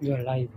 You are live.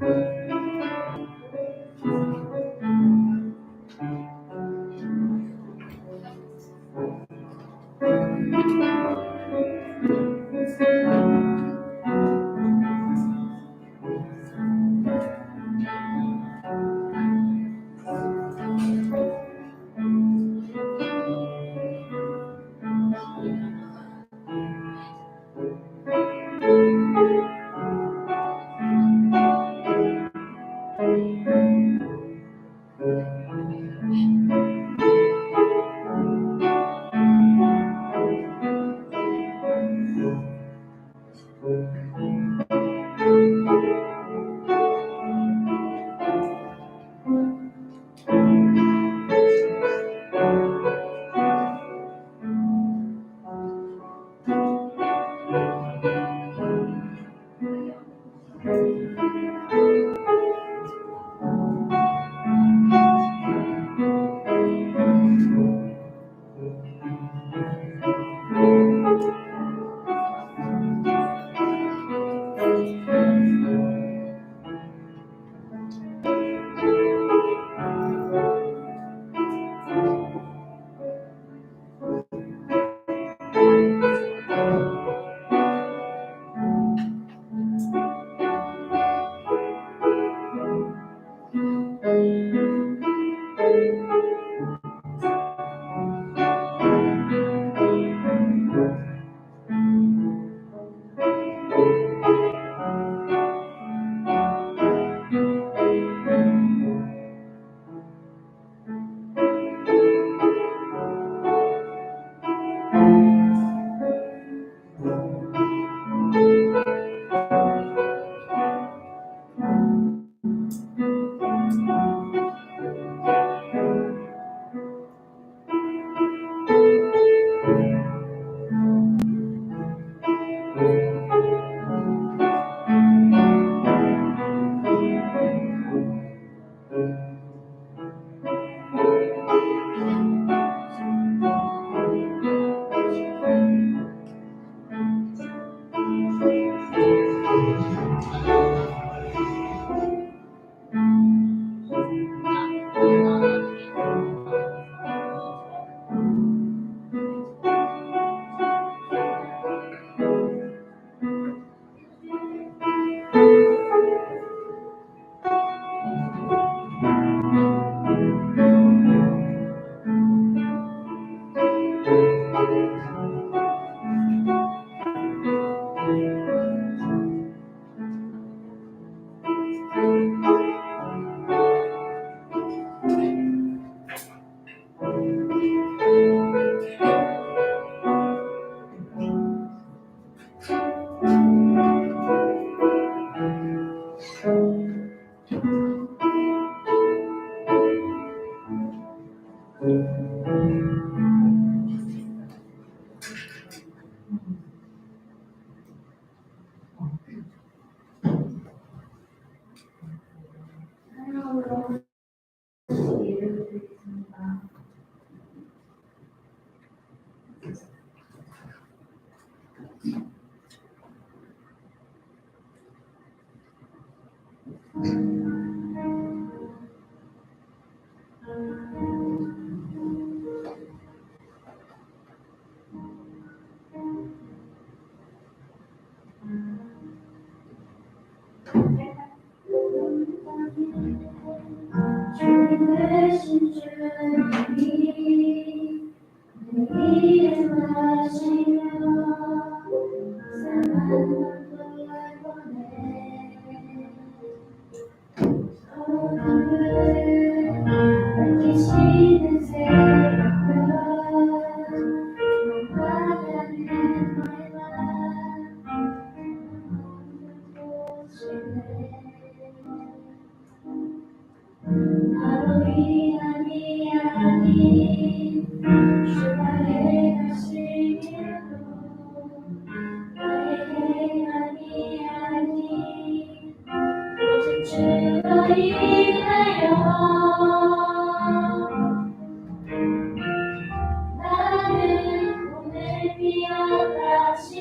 나는 오늘 피어나시는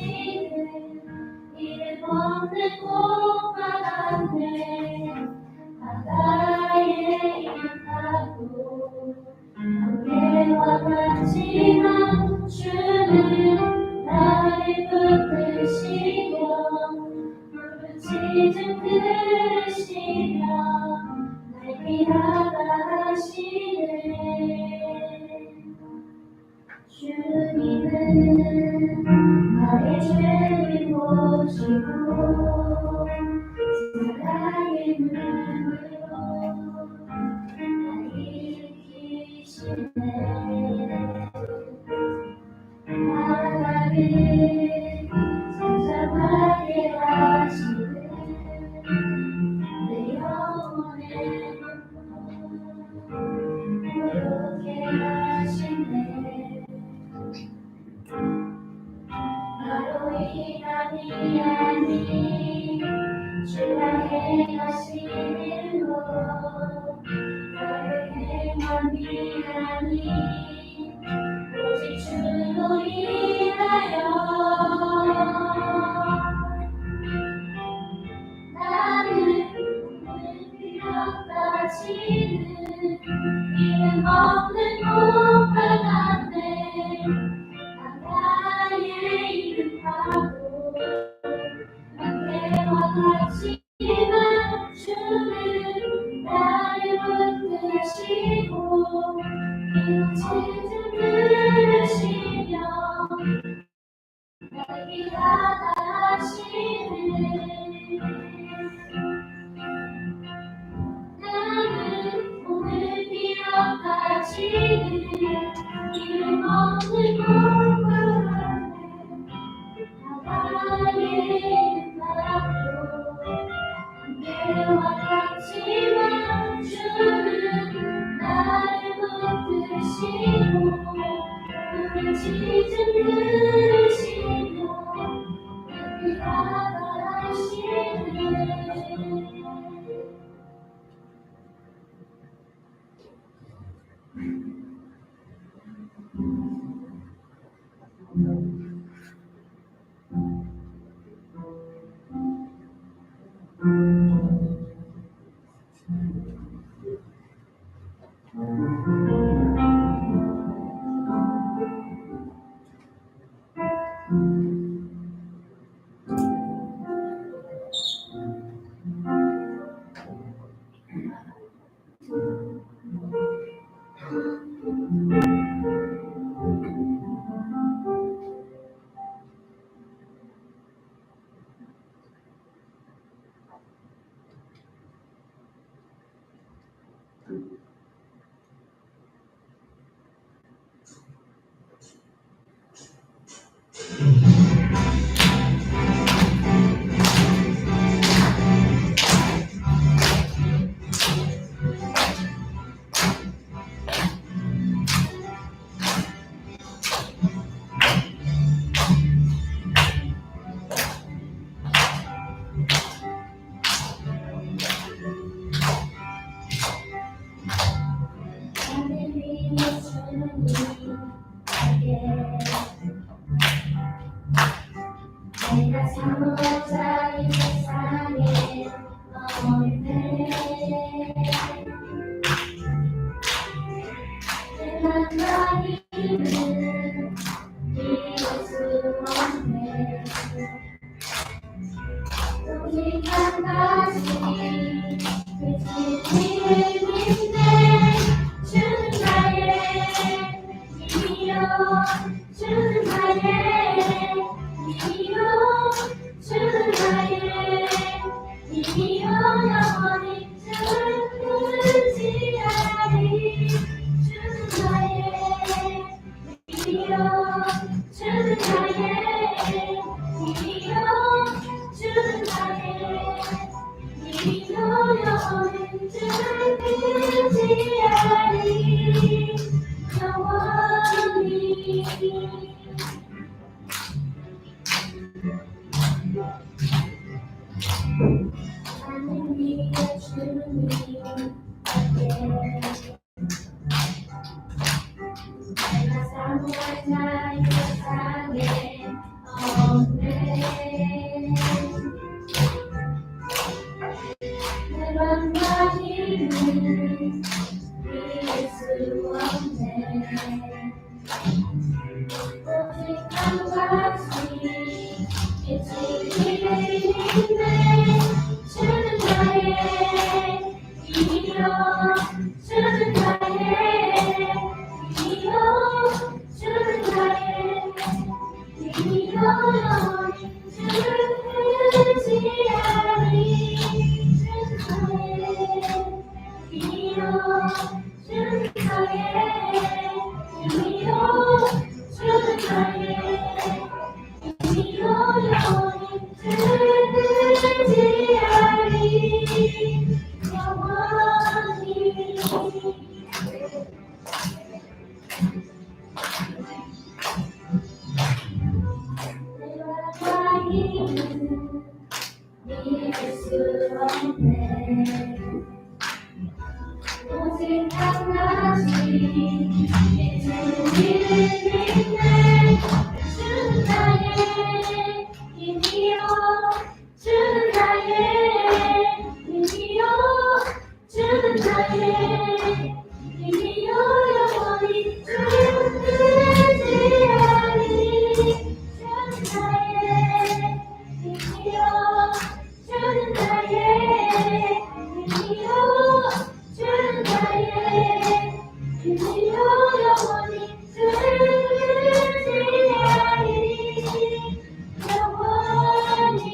이름으로 없는 곳마다네 바다에 향하고 안개와 같지만 주는 나를 붙드시고 부르짖음 들으시며 날 피하다 하시네 주님은 나의 죄를 보시고 사랑의 눈으로 날 일으키시네 나를 잠잠하게 하시네 내 영혼의 부르게 하시네 나로 인함이 아닌 주가 행하시는 것 나를 행함이 아닌 오직 주로 인하여 나는 필요까지는 이름 없는 곳과 같네 바다에 이름하고 안개와 같지만 주는 나를 붙드시고 부르짖음 들으시며 날 피하다 하시네 나는 오늘 필요까지는 이름 없는 곳과 바다에 바라보고 안개와 같지만 주는 나를 붙드시고 부르짖음 들으시며 날 피하다 하시네 내가 사모자 이 세상에 머물 때 내가 힘은 이룰 수 없네 오직 한 가지 그 진리를 주는 나의 힘이요 주는 나의 힘이요 주는 나의 힘이요 영원히 주를 의지하리 주는 나의 힘이요 주는 나의 힘이요 주는 나의 힘이요 오직 한 가지 주님을 주는 나의 힘이요 주는 나의 힘이요 주는 나의 힘이요 영원히 주는 아니 주는 나의 힘이요 주는 나의 힘이요 주는 나의 힘이요 영원히 주지 아니 영원히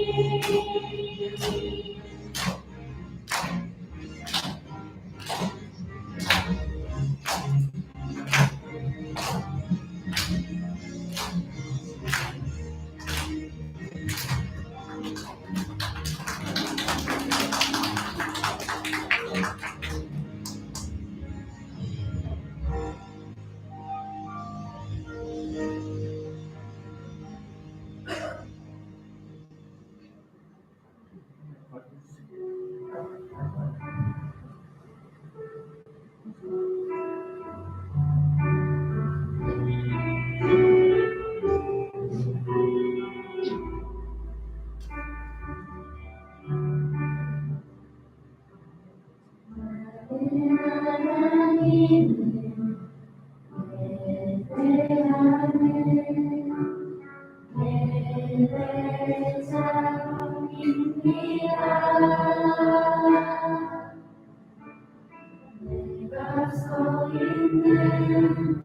내가 서 있는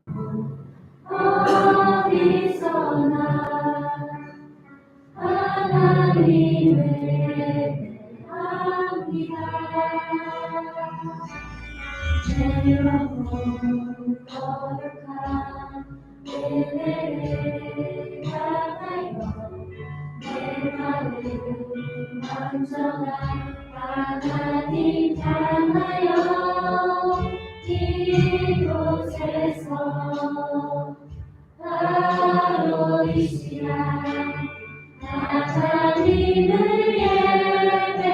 어디서나 하나님을 예배합니다. 내 영혼 거룩한 은혜를 향하여 내 마음 완전한 하나님 향하여 이곳에서 바로 이 시간 하나님을 예배합니다.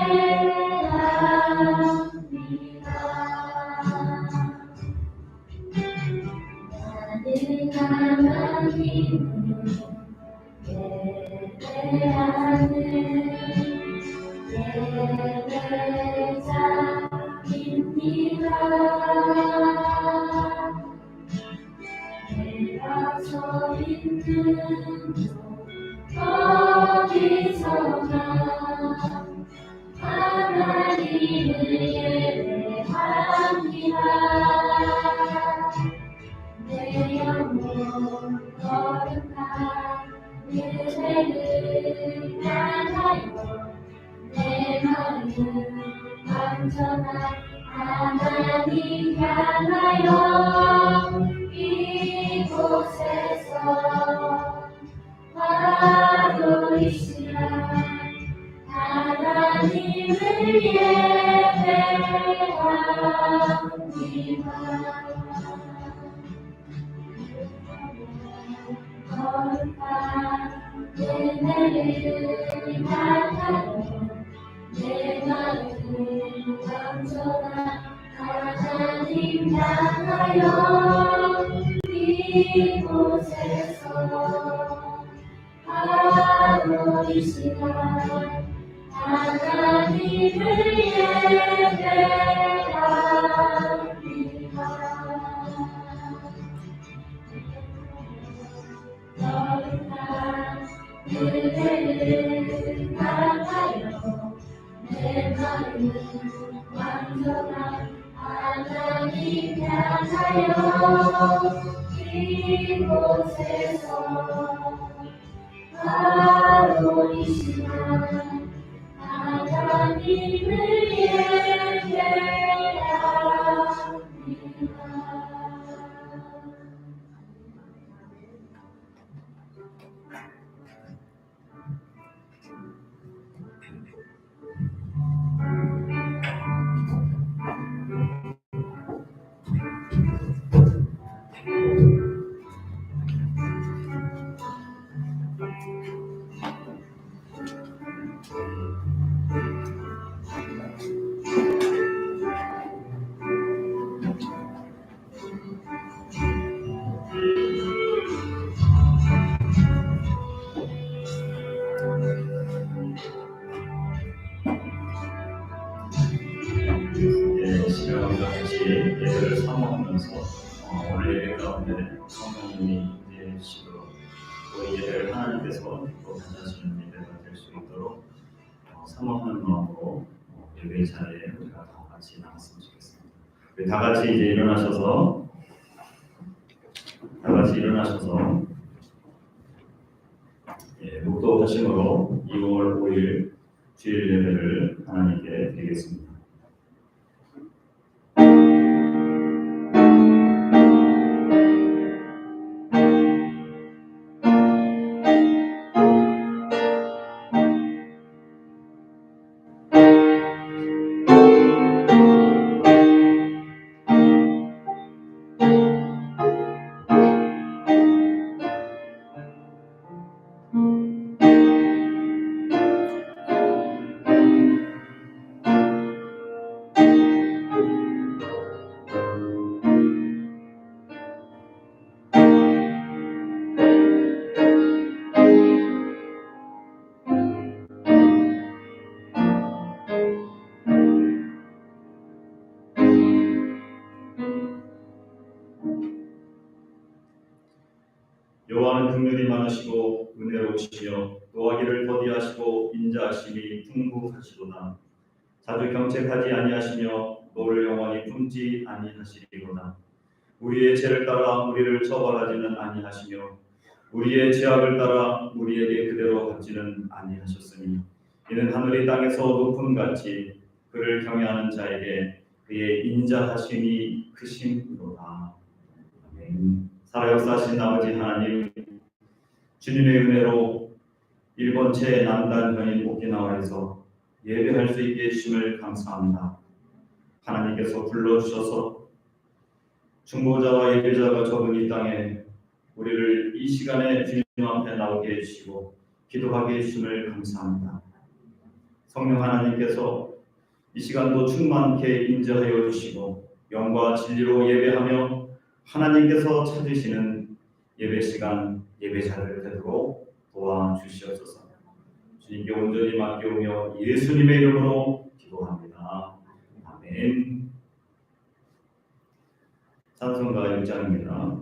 나는 하나님을 예배하는 예배자입니다. 내가 서 있는 어디서나 하나님을 예배합니다. 내 영혼 거룩한 은혜를 향하여 내 마음 완전한 하나님 향하여 이곳에서 바로 이 시간 하나님을 예배합니다. 거룩한 은혜를 향하여 내 마음 완전한 하나님 향하여 이곳에서 바로 이 시간 하나님을 예배합니다. 거룩한 은혜를 향하여 완전한 하나님 향하여 이곳에서 바로 이 시간 하나님을 예배합니다. 시간과 같이 예배를 사모하면서 오늘 예배 가운데 성령님이 임재해 주시도록 또 예배를 하나님께서 또 받아주시는 예배가 될 수 있도록 사모하는 마음으로 예배 자리에 우리가 다 같이 나갔으면 좋겠습니다. 우리 다 같이 이제 일어나셔서 묵도하심으로 2월 5일 주일 예배를 하나님께 드리겠습니다. 여호와는 긍휼이 많으시고 은혜로우시며 노하기를 더디하시고 인자하심이 풍부하시도다. 자주 경책하지 아니하시며 너를 영원히 품지 아니하시리로다. 우리의 죄를 따라 우리를 처벌하지는 아니하시며 우리의 죄악을 따라 우리에게 그대로 갚지는 아니하셨으니 이는 하늘이 땅에서 높음같이 그를 경외하는 자에게 그의 인자하심이 크심이로다. 아멘. 살아 역사하신 아버지 하나님, 주님의 은혜로 일본체 남단현인 오키나와에서 예배할 수 있게 해주심을 감사합니다. 하나님께서 불러주셔서 중보자와 예배자가 적은 이 땅에 우리를 이 시간에 주님 앞에 나오게 해주시고 기도하게 해주심을 감사합니다. 성령 하나님께서 이 시간도 충만케 임재하여 주시고 영과 진리로 예배하며 하나님께서 찾으시는 예배 시간, 예배자를 되도록 도와주시옵소서. 주님께 온전히 맡겨오며 예수님의 이름으로 기도합니다. 아멘. 찬송가 1장입니다.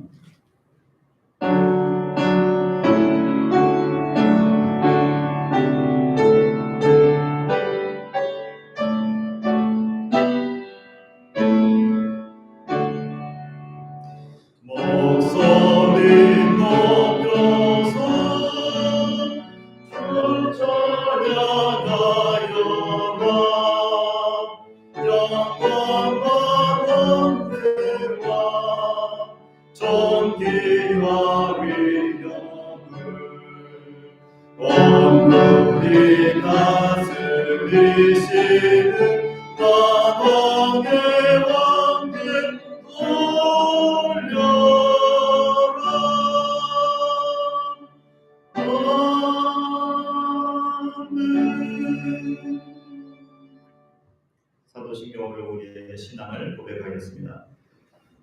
사도신경으로 우리의 신앙을 고백하겠습니다.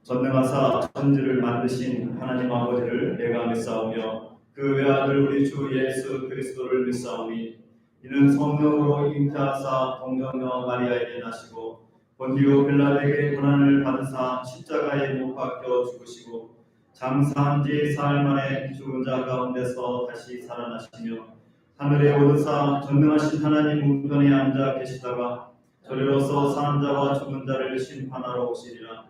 전능하사 천지를 만드신 하나님 아버지를 내가 믿사오며 그 외아들 우리 주 예수 그리스도를 믿사오니 이는 성령으로 잉태하사 동정녀 마리아에게 나시고 본디오 빌라에게 고난을 받으사 십자가에 못 박혀 죽으시고 장사한 지 사흘 만에 죽은 자 가운데서 다시 살아나시며 하늘에 오르사 전능하신 하나님 우편에 앉아 계시다가 저리로서 사는 자와 죽은 자를 심판하러 오시리라.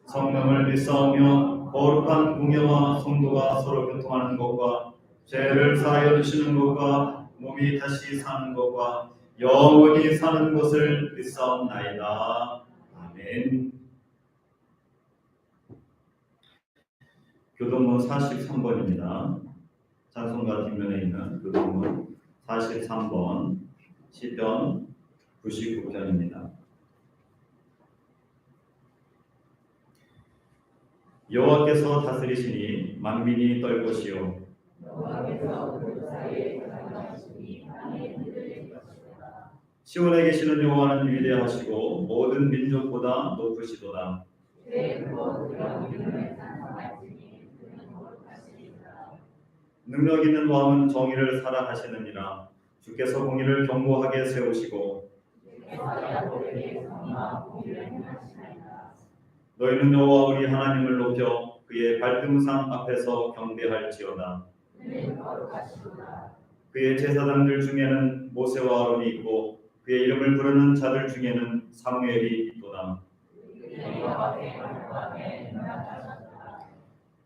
성령을 믿사오며 거룩한 공예와 성도가 서로 교통하는 것과 죄를 사하여 주시는 것과 몸이 다시 사는 것과 영원히 사는 것을 믿사옵나이다. 아멘. 교동문 43번입니다. 찬송가 뒷면에 있는 교동문 43번 시편 99편입니다. 여호와께서 다스리시니 만민이 떨것이요 시온에 계시는 여호와는 위대하시고 모든 민족보다 높으시도다. 능력 있는 왕은 정의를 사랑하시느니라. 주께서 공의를 견고하게 세우시고 너희는 여호와 우리 하나님을 높여 그의 발등상 앞에서 경배할지어다. 그의 제사장들 중에는 모세와 아론이 있고 그의 이름을 부르는 자들 중에는 사무엘이 있도다.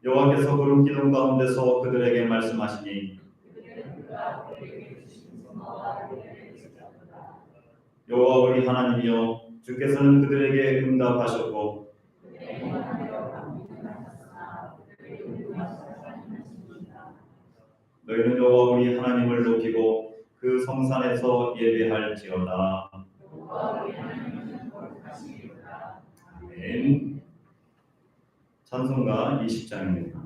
여호와께서 구름 기둥 가운데서 그들에게 말씀하시니 여호와 우리 하나님이여 주께서는 그들에게 응답하셨고 너희는 여호와 우리 하나님을 높이고 그 성산에서 예배할지어다. 아멘. 찬송가 20장입니다.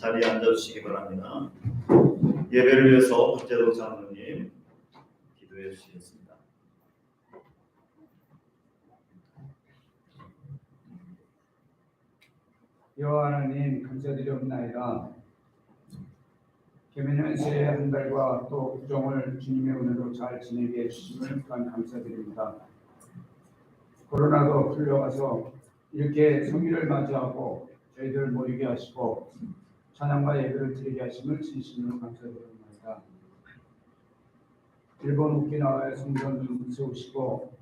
자리에 앉아주시기 바랍니다. 예배를 위해서 박재동 장로님 기도해 주시겠습니다. 여호와 하나님 감사드리옵나이다. 개면년 새해 한 달과 또 구정을 주님의 은혜로 잘 지내게 해주심을 또한 감사드립니다. 코로나도 풀려가서 이렇게 성일을 맞이하고 저희들 모이게 하시고 찬양과 예배를 드리게 하심을 진심으로 감사드립니다. 일본 오키나와의 성전 세우시고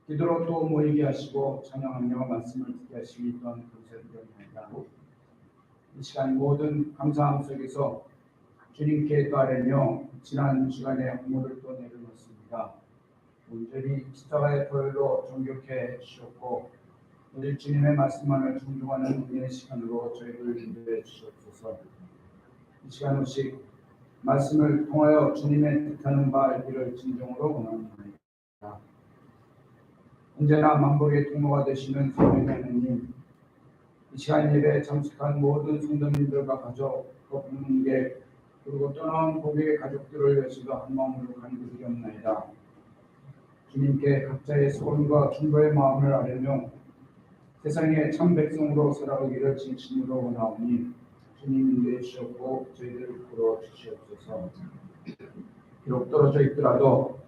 기도로 또 모이게 하시고 찬양하며 말씀을 듣게 하시기 또한 감사드립니다. 이 시간 모든 감사함 속에서 주님께 따르며 지난 시간에 업무를 또 내려놓습니다. 온전히 십자가의 보혈로 정결케 주셨고 오늘 주님의 말씀만을 존중하는 은혜의 시간으로 저희를 인도해 주시옵소서. 이 시간 혹시 말씀을 통하여 주님의 뜻하는 바 알기를 진정으로 원합니다. 언제나 만복의 통로가 되시는 성령의 하나님, 이 시간 예배에 참석한 모든 성도님들과 가족, 또 방문객, 그리고 떠나온 고객의 가족들을 위해서도 한 마음으로 간구드리옵나이다. 주님께 각자의 소원과 중보의 마음을 아뢰며 세상의 참 백성으로 살아가기를 진심으로 원하오니 주님 인도해 주셨고 저희들을 이끌어 주시옵소서. 비록 떨어져 있더라도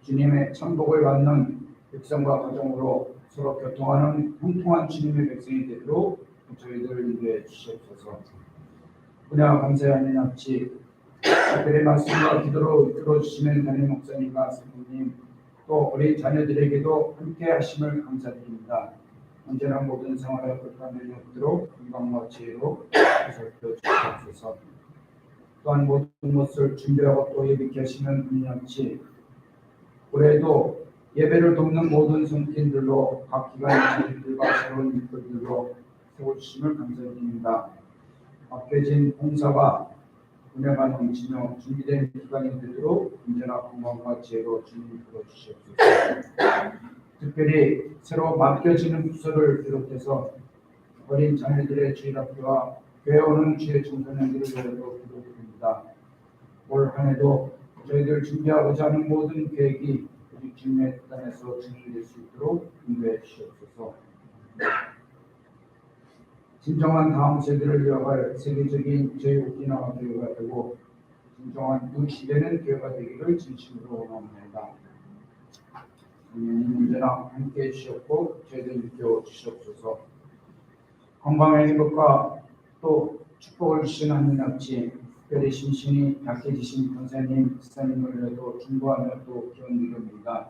주님의 참복을 받는 백성과 가정으로 서로 교통하는 통통한 주님의 백성이 되도록 저희들을 인도해 주시옵소서. 은혜와 감사의 납치 특별히 말씀과 기도로 들어주시는 담임 목사님과 성도님 또 어린 자녀들에게도 함께 하심을 감사드립니다. 언제나 모든 생활을 불편함이 없도록 건강과 지혜로 살펴 주시옵소서. 또한 모든 것을 준비하고 또 예비케 하시는 은혜같이 올해도 예배를 돕는 모든 성도들로 각 기관의 지휘들과 새로운 일꾼들로 세워주심을 감사드립니다. 맡겨진 봉사가 은혜가 넘치며 준비된 기관이 되도록 언제나 건강과 지혜로 주님 불러주시옵소서. 특별히 새로 맡겨지는 부서를 비롯해서 어린 자녀들의 주일학교와 교회 오는 주의 청소년들을 위해서도 기도드립니다. 올 한 해도 저희들 준비하고자 하는 모든 계획이 우리 주님의 뜻안에서 진행될 수 있도록 인도해 주시옵소서. 진정한 다음 세대를 이어갈 세계적인 제5기나와 교회가 되고 진정한 그 시대는 교회가 되기를 진심으로 원합니다. 언제나 함께해 주셨고 저희들 이끌어 주시옵소서. 건강의 행복과 또 축복을 주시는 하나님 아버지, 특별히 심신이 약해지신 권사님, 지사님을 위해서 중보하며 또 기원드립니다.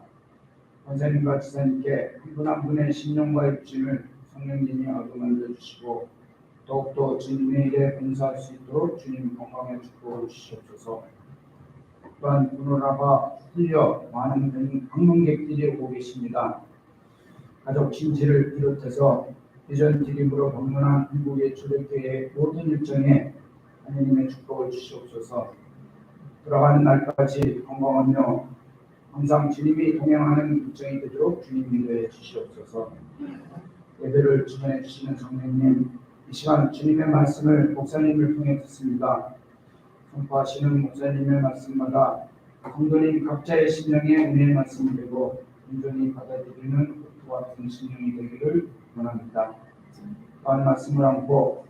권사님과 지사님께 한 분 한 분의 신령과 입증을 성령님이 얻어 만들어주시고 더욱더 주님의 일에 봉사할 수 있도록 주님 건강의 축복을 주시옵소서. 또한 오늘하바 흘려 많은 방문객들이 오고 계십니다. 가족 친지를 비롯해서 비전 드림으로 방문한 한국의 초대교회의 모든 일정에 하나님의 축복을 주시옵소서. 돌아가는 날까지 건강하며 항상 주님이 동행하는 일정이 되도록 주님 인도해 주시옵소서. 예배를 주관해 주시는 성령님, 이 시간 주님의 말씀을 목사님을 통해 듣습니다. 선포하시는 목사님의 말씀마다 성도님 각자의 심령의 은혜의 말씀이 되고 온전히 받아들이는 그와 같은 심령이 되기를 원합니다. 또한 말씀을 안고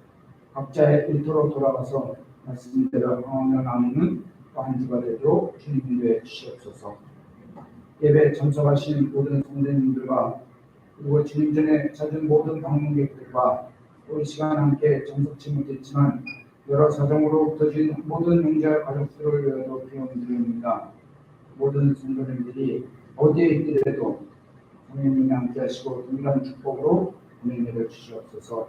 각자의 일터로 돌아가서 말씀대로 행하며 나누는 또 한 주가 되도록 주님 인도해 주시옵소서. 예배에 참석하신 모든 성도님들과 그리고 주님 전에 찾은 모든 방문객들과 또 이 시간 함께 참석치 못했지만 여러 사정으로 흩어진 모든 형제와 가족들을 위하여 기원드립니다. 모든 성도님들이 어디에 있더라도 하나님이 함께 하시고 동일한 축복으로 은혜를 주시옵소서.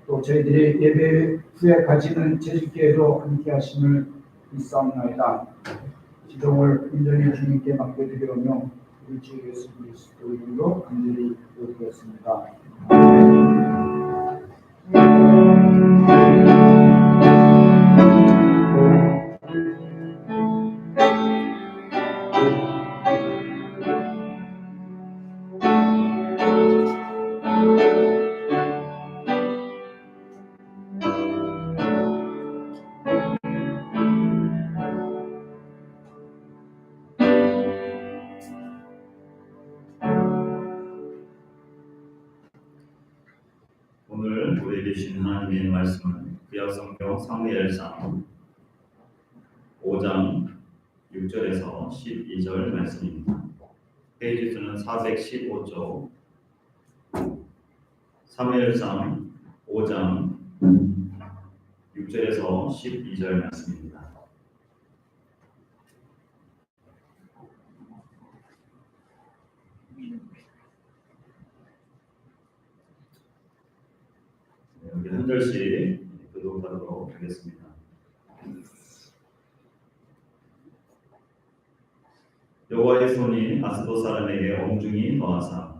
또 저희들이 예배 후에 가지는 재직기에도 함께 하심을 믿사옵나이다. 지종을 온전히 주님께 맡겨드리오며 우리 주 예수 그리스도 이름으로 간절히 기도드렸습니다. 오늘 우리에게 주신 하나님의 말씀은 구약성경 사무엘상 5장 6절에서 12절 말씀입니다. 페이지 수는 415쪽 사무엘상 5장 6절에서 12절 말씀입니다. 여기 한 절씩 교독하도록 하겠습니다. 여호와의 손이 아스돗 사람에게 엄중히 더하사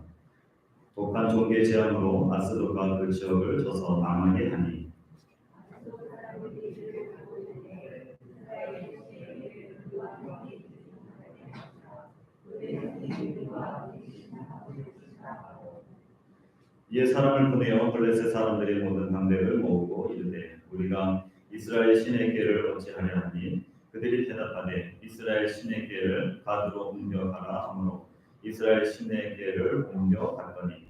독한 종계 재앙으로 아스돗과 그 지역을 쳐서 망하게 하니 이에 사람을 보내어 블레셋 사람들의 모든 당대를 모으고 이르되 우리가 이스라엘 신의 궤를 어찌하려 하니 그들이 대답하되 이스라엘 신의 궤를 가드로 옮겨가라 하므로 이스라엘 신의 궤를 옮겨갔더니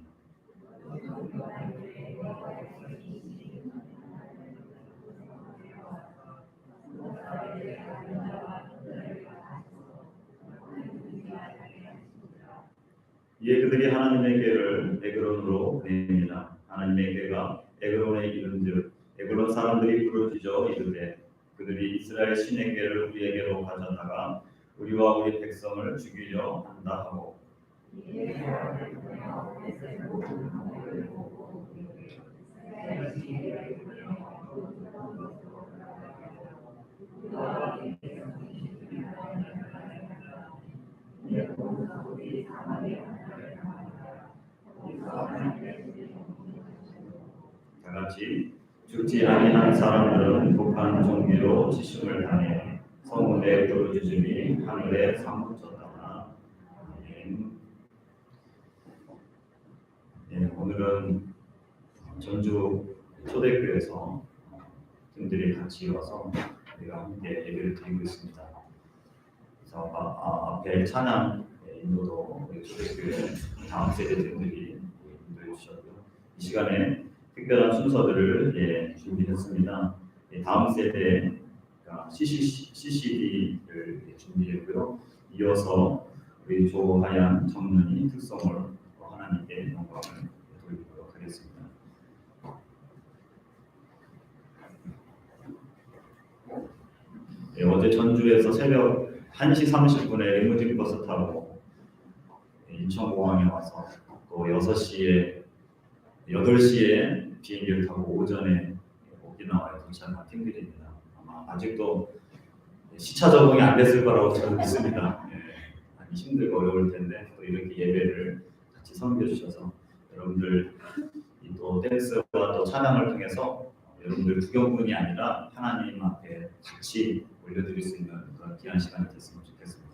이에 그들이 하나님의 궤를 에그론으로 보냅니다. 하나님의 궤가 에그론에 이른즉 에그론 사람들이 부르짖어 이르되 그들이 이스라엘 신의 궤를 우리에게로 가져다가 우리와 우리 백성을 죽이려 한다 하고 다같이 죽지 아니한 사람들은 독한 종기로 지심을 당해 성문에 부르짖음이 하늘에 사무쳤다나. 오늘은 전주 초대교회에서 분들이 같이 와서 우리가 함께 예배를 드리고 있습니다. 그래서 앞에 찬양 인도도 우리 초대교회 다음 세대들이 인도해 주셨고요. 이 시간에 특별한 순서들을 준비했습니다. 다음 세대 CCD를 준비했고요. 이어서 우리 조하얀 청년이 특성을 하나님께 영광을 돌리도록 하겠습니다. 어제 전주에서 새벽 1시 30분에 리무진 버스 타고 인천공항에 와서 또 8시에 비행기를 타고 오전에 오키나와에 도착한 팀들입니다. 아마 아직도 시차 적응이 안 됐을 거라고 저는 믿습니다. 많이 힘들고 어려울 텐데 또 이렇게 예배를 같이 섬겨주셔서 여러분들 또 댄스와 또 찬양을 통해서 여러분들 구경꾼이 아니라 하나님 앞에 같이 올려드릴 수 있는 그런 귀한 시간이 됐으면 좋겠습니다.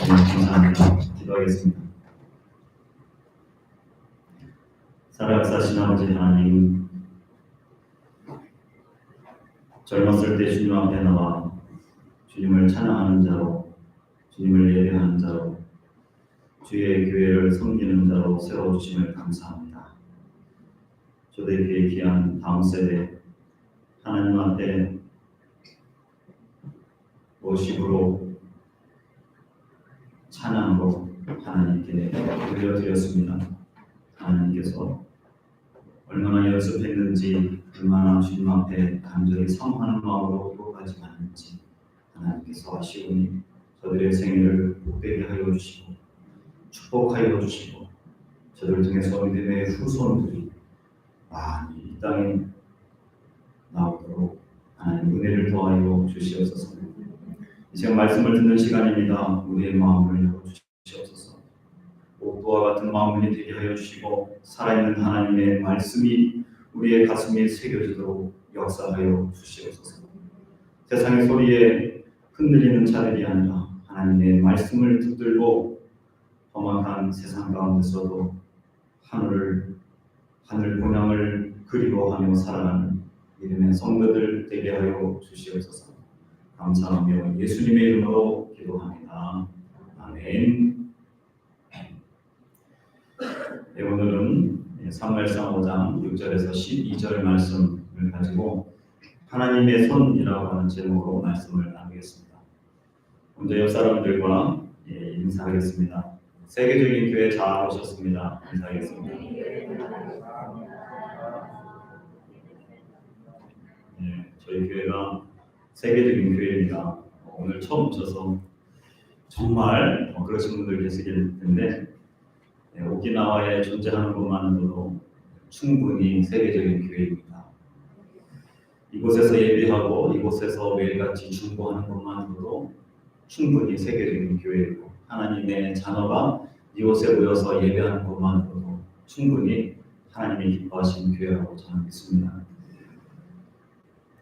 감사합니다. 기도하겠습니다. 살아계신 아버지 하나님, 젊었을 때 주님 앞에 나와 주님을 찬양하는 자로, 주님을 예배하는 자로, 주의 교회를 섬기는 자로 세워주심을 감사합니다. 저들에게 귀한 다음 세대 하나님 앞에 모십으로 찬양으로 하나님께 올려드렸습니다. 하나님께서 얼마나 연습했는지, 얼마나 주님 앞에 간절히 성하는 마음으로 기도하지 않았는지 하나님께서 아시오니 저들의 생애를 복되게 하여 주시고 축복하여 주시고 저들을 통해서 믿음의 후손들이 많이 이 땅에 나오도록 하나님 은혜를 더하여 주시옵소서. 이제 말씀을 듣는 시간입니다. 우리의 마음을 열어주시옵소서. 옥도와 같은 마음이 되게 하여 주시고 살아있는 하나님의 말씀이 우리의 가슴에 새겨지도록 역사하여 주시옵소서. 세상의 소리에 흔들리는 자들이 아니라 하나님의 말씀을 붙들고 험악한 세상 가운데서도 하늘 본향을 그리워하며 살아가는 믿음의 성도들 되게 하여 주시옵소서. 감사하며 예수님의 이름으로 기도합니다. 아멘. 네, 오늘은 사무엘상 5장 6절에서 12절 말씀을 가지고 하나님의 손이라고 하는 제목으로 말씀을 나누겠습니다. 먼저 옆 사람들과 인사하겠습니다. 세계적인 교회 잘 오셨습니다. 인사하겠습니다. 네, 저희 교회가 세계적인 교회입니다. 오늘 처음 오셔서 정말 그러신 분들 계시길 텐데 오키나와에 존재하는 것만으로도 충분히 세계적인 교회입니다. 이곳에서 예배하고 이곳에서 매일같이 중보하는 것만으로도 충분히 세계적인 교회이고 하나님의 자녀가 이곳에 모여서 예배하는 것만으로도 충분히 하나님이 기뻐하시는 교회라고 저는 믿습니다.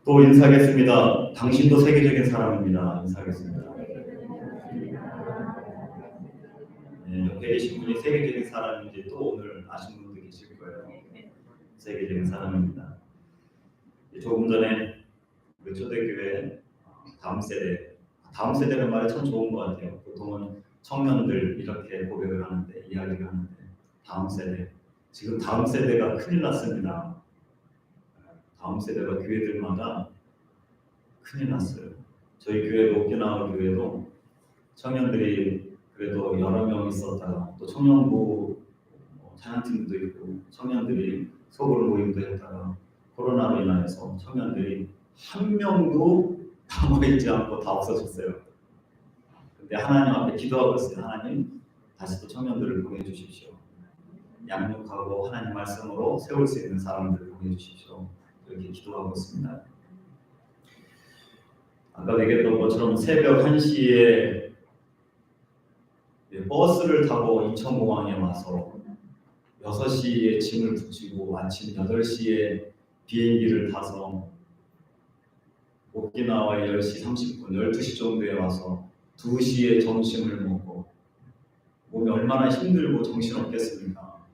또 인사하겠습니다. 당신도 세계적인 사람입니다. 인사하겠습니다. 네, 옆에 계신 분이 세계적인 사람인지 또 오늘 아시는 분도 계실 거예요. 세계적인 사람입니다. 조금 전에 우리 초대교회 다음 세대라는 말이 참 좋은 것 같아요. 보통은 청년들 이렇게 고백을 하는데 이야기를 하는데 다음 세대, 지금 다음 세대가 큰일 났습니다. 다음 세대가 교회들마다 큰일 났어요. 저희 교회도 오키나와 교회도 청년들이 그래도 여러 명 있었다가 또 청년부 찬양팀도 있고 청년들이 소그룹 모임도 했다가 코로나로 인해서 청년들이 한 명도 남아있지 않고 다 없어졌어요. 근데 하나님 앞에 기도하고 있어요. 하나님 다시 또 청년들을 보내주십시오. 양육하고 하나님 말씀으로 세울 수 있는 사람들을 보내주십시오. 그렇게 기도하고 있습니다. 아까 얘기했던 것처럼 새벽 1시에 버스를 타고 인천공항에 와서 6시에 짐을 붙이고 아침 8시에 비행기를 타서 오키나와에 10시 30분, 12시 정도에 와서 2시에 점심을 먹고 몸이 얼마나 힘들고 정신없겠습니까?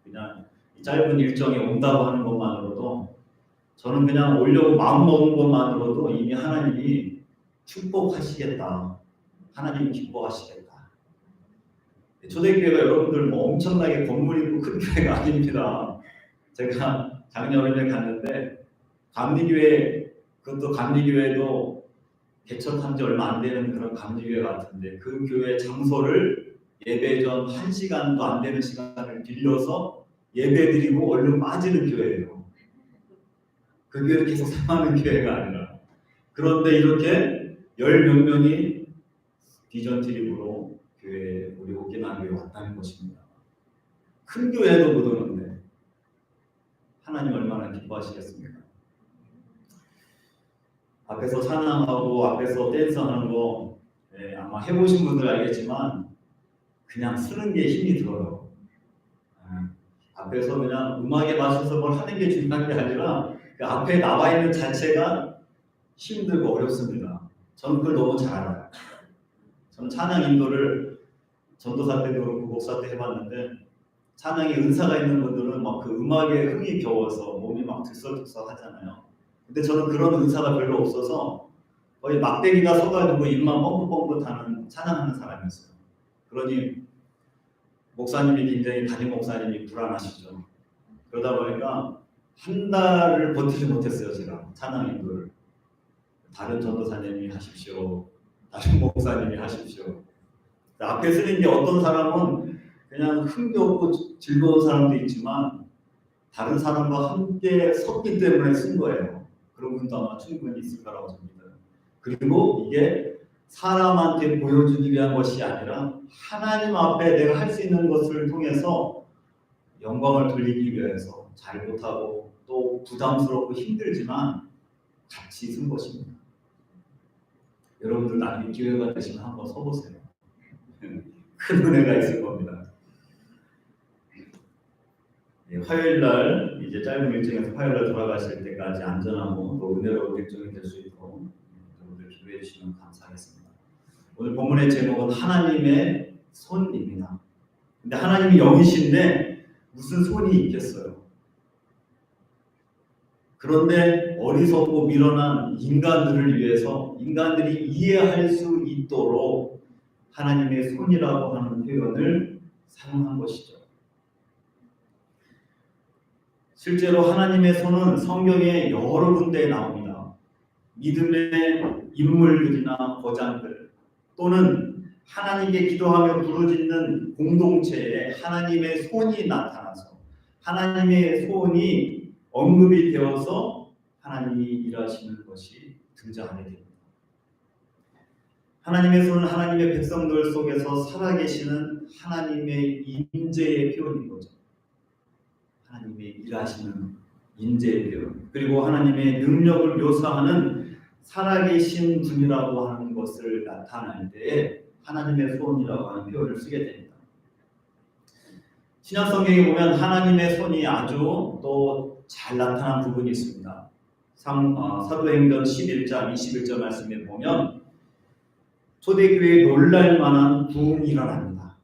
그냥 이 짧은 일정에 온다고 하는 것만으로도 저는 그냥 오려고 마음먹은 것만으로도 이미 하나님이 축복하시겠다. 하나님이 기뻐하시겠다. 초대교회가 여러분들 뭐 엄청나게 건물 있고 큰 교회가 아닙니다. 제가 작년 여름에 갔는데 감리교회, 그것도 감리교회도 개척한 지 얼마 안 되는 그런 감리교회 같은데 그 교회 장소를 예배 전 1시간도 안 되는 시간을 빌려서 예배 드리고 얼른 빠지는 교회예요. 그 교회를 계속 사랑하는 교회가 아니라. 그런데 이렇게 10몇 명이 비전 트립으로 교회, 우리 오키나와 교회에 왔다는 것입니다. 큰 교회도 못 오는데 하나님 얼마나 기뻐하시겠습니까? 앞에서 찬양하고 앞에서 댄스하는 거 아마 해보신 분들 알겠지만 그냥 쓰는 게 힘이 들어요. 앞에서 그냥 음악에 맞춰서 뭘 하는 게 중요한 게 아니라 그 앞에 나와 있는 자체가 힘들고 어렵습니다. 저는 그걸 너무 잘 알아요. 저는 찬양 인도를 전도사 때도 그렇고 목사 때 해봤는데 찬양에 은사가 있는 분들은 막 그 음악에 흥이 겨워서 몸이 막 들썩들썩 하잖아요. 근데 저는 그런 은사가 별로 없어서 거의 막대기가 서가지고 입만 뻥긋뻥긋하는 찬양하는 사람이었어요. 그러니 목사님이 굉장히 담임 목사님이 불안하시죠. 그러다 보니까 한 달을 버티지 못했어요. 제가 찬양 인도를. 다른 전도사님이 하십시오. 다른 목사님이 하십시오. 앞에 쓰는 게 어떤 사람은 그냥 흥겹고 즐거운 사람도 있지만 다른 사람과 함께 섰기 때문에 쓴 거예요. 그런 분도 아마 충분히 있을 거라고 봅니다. 그리고 이게 사람한테 보여주기 위한 것이 아니라 하나님 앞에 내가 할 수 있는 것을 통해서 영광을 돌리기 위해서 잘 못하고 또 부담스럽고 힘들지만 같이 쓴 것입니다. 여러분들 나중에 기회가 되시면 한번 서보세요. 큰 은혜가 있을 겁니다. 화요일날 이제 짧은 일정에서 화요일날 돌아가실 때까지 안전하고 또 은혜로운 일정이 될 수 있도록 여러분들 기도해 주시면 감사하겠습니다. 오늘 본문의 제목은 하나님의 손입니다. 근데 하나님이 영이신데 무슨 손이 있겠어요? 그런데 어리석고 미련한 인간들을 위해서 인간들이 이해할 수 있도록 하나님의 손이라고 하는 표현을 사용한 것이죠. 실제로 하나님의 손은 성경에 여러 군데에 나옵니다. 믿음의 인물들이나 거장들 또는 하나님께 기도하며 부르짖는 공동체에 하나님의 손이 나타나서 하나님의 손이 언급이 되어서 하나님이 일하시는 것이 등장하게 됩니다. 하나님의 손은 하나님의 백성들 속에서 살아계시는 하나님의 임재의 표현인 거죠. 하나님이 일하시는 임재의 표현, 그리고 하나님의 능력을 묘사하는 살아계신 분이라고 하는 것을 나타낼 때에 하나님의 손이라고 하는 표현을 쓰게 됩니다. 신약 성경에 보면 하나님의 손이 아주 또 잘 나타난 부분이 있습니다. 사도행전 11장 21절 말씀에 보면 초대교회에 놀랄만한 부흥이 일어납니다.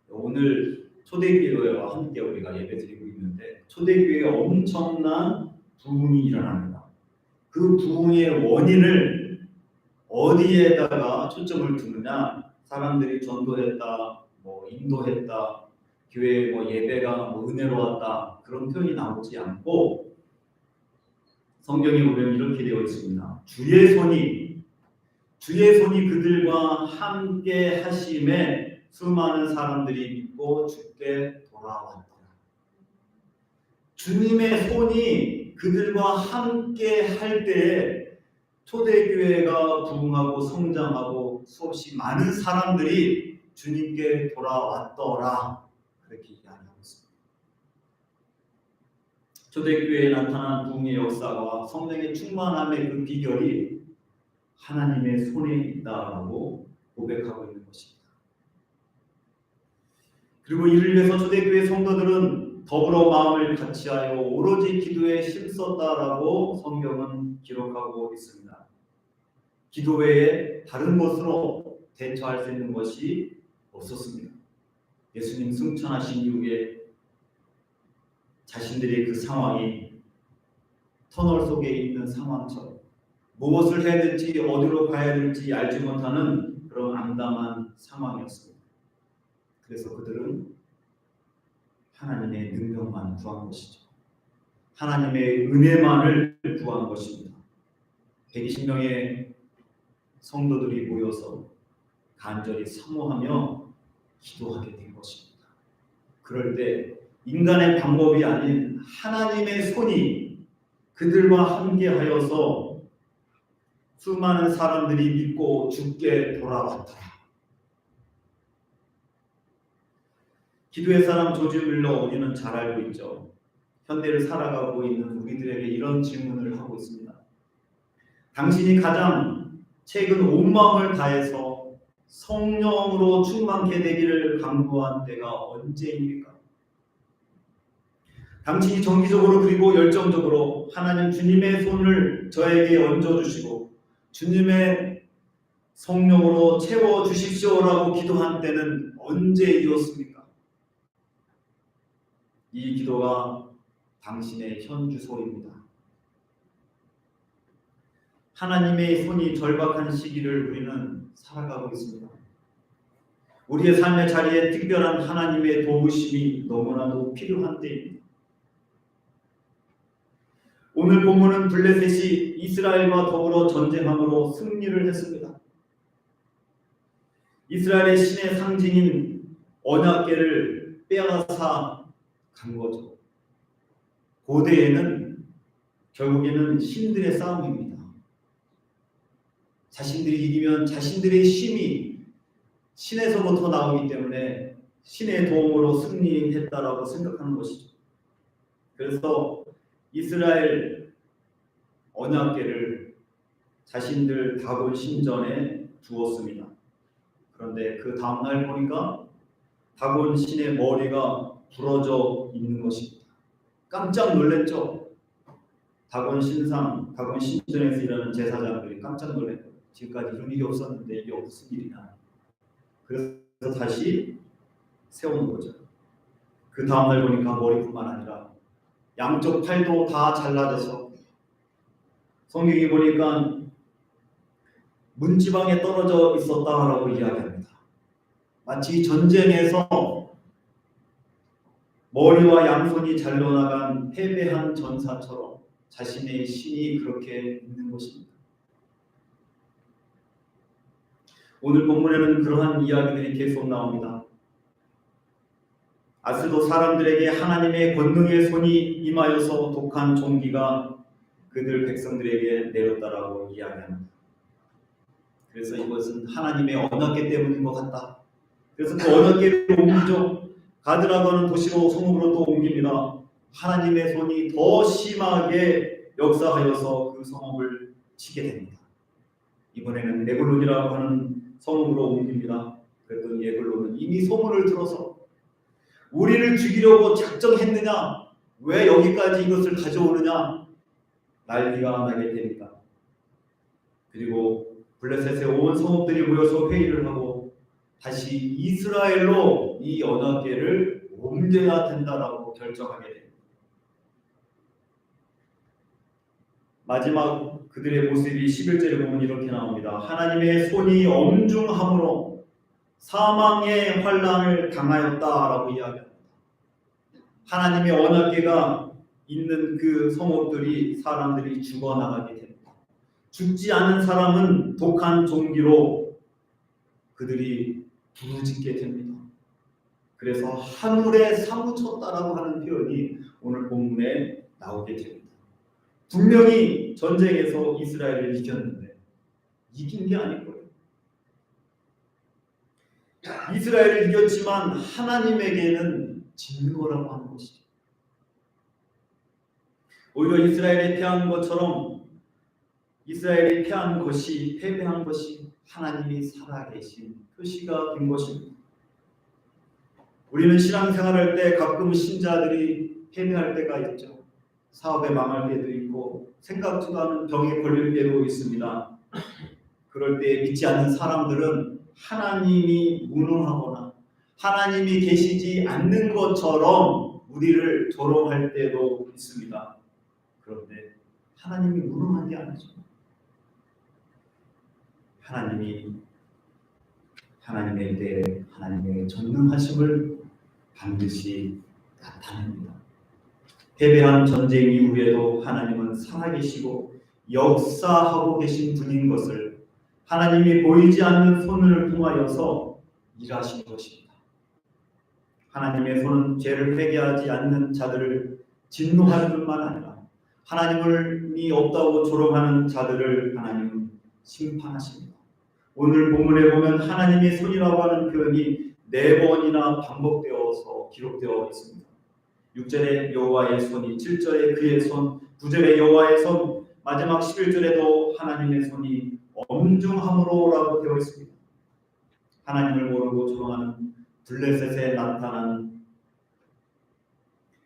오늘 초대교회와 함께 우리가 예배드리고 있는데 초대교회에 엄청난 부흥이 일어납니다. 그 부흥의 원인을 어디에다가 초점을 두느냐? 사람들이 전도했다, 인도했다, 교회 예배가 은혜로웠다 그런 표현이 나오지 않고 성경에 보면 이렇게 되어 있습니다. 주의 손이 그들과 함께 하심에 수많은 사람들이 믿고 주께 돌아왔더라. 주님의 손이 그들과 함께 할 때에 초대교회가 부흥하고 성장하고 수없이 많은 사람들이 주님께 돌아왔더라. 그렇게 이야기하고 있습니다. 초대교회에 나타난 부흥의 역사와 성령의 충만함의 그 비결이 하나님의 손에 있다라고 고백하고 있는 것입니다. 그리고 이를 위해서 초대교회 성도들은 더불어 마음을 같이하여 오로지 기도에 힘썼다라고 성경은 기록하고 있습니다. 기도 외에 다른 것으로 대처할 수 있는 것이 없었습니다. 예수님 승천하신 이후에 자신들의 그 상황이 터널 속에 있는 상황처럼 무엇을 해야 될지 어디로 가야 될지 알지 못하는 그런 암담한 상황이었습니다. 그래서 그들은 하나님의 능력만 구한 것이죠. 하나님의 은혜만을 구한 것입니다. 120명의 성도들이 모여서 간절히 사모하며 기도하게 된 것입니다. 그럴 때 인간의 방법이 아닌 하나님의 손이 그들과 함께하여서 수많은 사람들이 믿고 죽게 돌아왔더라. 기도의 사람 조지 밀러 우리는 잘 알고 있죠. 현대를 살아가고 있는 우리들에게 이런 질문을 하고 있습니다. 당신이 가장 최근 온 마음을 다해서 성령으로 충만케 되기를 간구한 때가 언제입니까? 당신이 정기적으로 그리고 열정적으로 하나님 주님의 손을 저에게 얹어주시고 주님의 성령으로 채워주십시오라고 기도한 때는 언제이었습니까? 이 기도가 당신의 현주소입니다. 하나님의 손이 절박한 시기를 우리는 살아가고 있습니다. 우리의 삶의 자리에 특별한 하나님의 도우심이 너무나도 필요한 때입니다. 오늘 본문은 블레셋이 이스라엘과 더불어 전쟁함으로 승리를 했습니다. 이스라엘의 신의 상징인 언약궤를 빼앗아 간 거죠. 고대에는 결국에는 신들의 싸움입니다. 자신들이 이기면 자신들의 힘이 신에서부터 나오기 때문에 신의 도움으로 승리했다라고 생각하는 것이죠. 그래서 이스라엘 언약궤를 자신들 다곤 신전에 두었습니다. 그런데 그 다음날 보니까 다곤 신의 머리가 부러져 있는 것입니다. 깜짝 놀랐죠. 다곤 신상, 다곤 신전에서 일하는 제사장들이 깜짝 놀랐고 지금까지 이런 일이 없었는데 이게 무슨 일이냐. 그래서 다시 세우는 거죠. 그 다음날 보니까 머리뿐만 아니라 양쪽 팔도 다 잘라져서 성경이 보니까 문지방에 떨어져 있었다라고 이야기합니다. 마치 전쟁에서 머리와 양손이 잘려나간 패배한 전사처럼 자신의 신이 그렇게 있는 것입니다. 오늘 본문에는 그러한 이야기들이 계속 나옵니다. 아스도 사람들에게 하나님의 권능의 손이 임하여서 독한 종기가 그들 백성들에게 내렸다라고 이야기합니다. 그래서 이것은 하나님의 언약궤 때문인 것 같다. 그래서 그 언약궤를 옮기죠. 가드라고 하는 도시로 성읍으로 또 옮깁니다. 하나님의 손이 더 심하게 역사하여서 그 성읍을 치게 됩니다. 이번에는 에글론이라고 하는 성읍으로 옮깁니다. 그랬더니 에글론은 이미 소문을 들어서 우리를 죽이려고 작정했느냐? 왜 여기까지 이것을 가져오느냐? 난리가 나게 됩니다. 그리고 블레셋의 온 성읍들이 모여서 회의를 하고 다시 이스라엘로 이 언약궤를 옮겨야 된다라고 결정하게 됩니다. 마지막 그들의 모습이 11절에 보면 이렇게 나옵니다. 하나님의 손이 엄중함으로 사망의 환난을 당하였다라고 이야기합니다. 하나님의 언약궤가 있는 그 성읍들이 사람들이 죽어나가게 됩니다. 죽지 않은 사람은 독한 종기로 그들이 부르짖게 됩니다. 그래서 하늘에 사무쳤다라고 하는 표현이 오늘 본문에 나오게 됩니다. 분명히 전쟁에서 이스라엘을 이겼는데 이긴 게 아닐 거예요. 이스라엘을 이겼지만 하나님에게는 진 거라고 하는 것이죠. 오히려 이스라엘이 패한 것처럼 이스라엘이 패한 것이 패배한 것이 하나님이 살아계신 표시가 된 것입니다. 우리는 신앙생활할 때 가끔 신자들이 패배할 때가 있죠. 사업에 망할 때도 있고 생각지도 않은 병에 걸릴 때도 있습니다. 그럴 때 믿지 않는 사람들은 하나님이 무능하거나 하나님이 계시지 않는 것처럼 우리를 조롱할 때도 있습니다. 그런데 하나님이 무능한 게 아니죠. 하나님이 하나님의 때에 하나님의 전능하심을 반드시 나타냅니다. 패배한 전쟁 이후에도 하나님은 살아계시고 역사하고 계신 분인 것을 하나님이 보이지 않는 손을 통하여서 일하신 것입니다. 하나님의 손은 죄를 회개하지 않는 자들을 진노할 뿐만 아니라 하나님이 없다고 조롱하는 자들을 하나님은 심판하십니다. 오늘 본문에 보면 하나님의 손이라고 하는 표현이 4번이나 반복되어서 기록되어 있습니다. 6절에 여호와의 손이, 7절에 그의 손, 9절에 여호와의 손, 마지막 11절에도 하나님의 손이 엄중함으로라고 되어 있습니다. 하나님을 모르고 조롱하는 블레셋에 나타난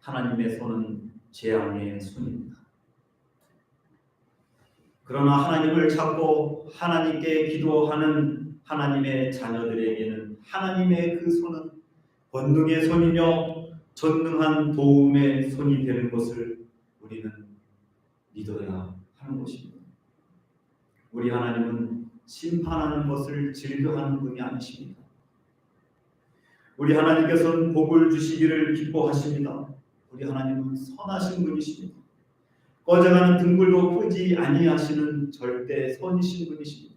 하나님의 손은 재앙의 손입니다. 그러나 하나님을 찾고 하나님께 기도하는 하나님의 자녀들에게는 하나님의 그 손은 권능의 손이며 전능한 도움의 손이 되는 것을 우리는 믿어야 하는 것입니다. 우리 하나님은 심판하는 것을 즐겨하는 분이 아니십니다. 우리 하나님께서는 복을 주시기를 기뻐하십니다. 우리 하나님은 선하신 분이십니다. 꺼져가는 등불도 끄지 아니하시는 절대 선이신 분이십니다.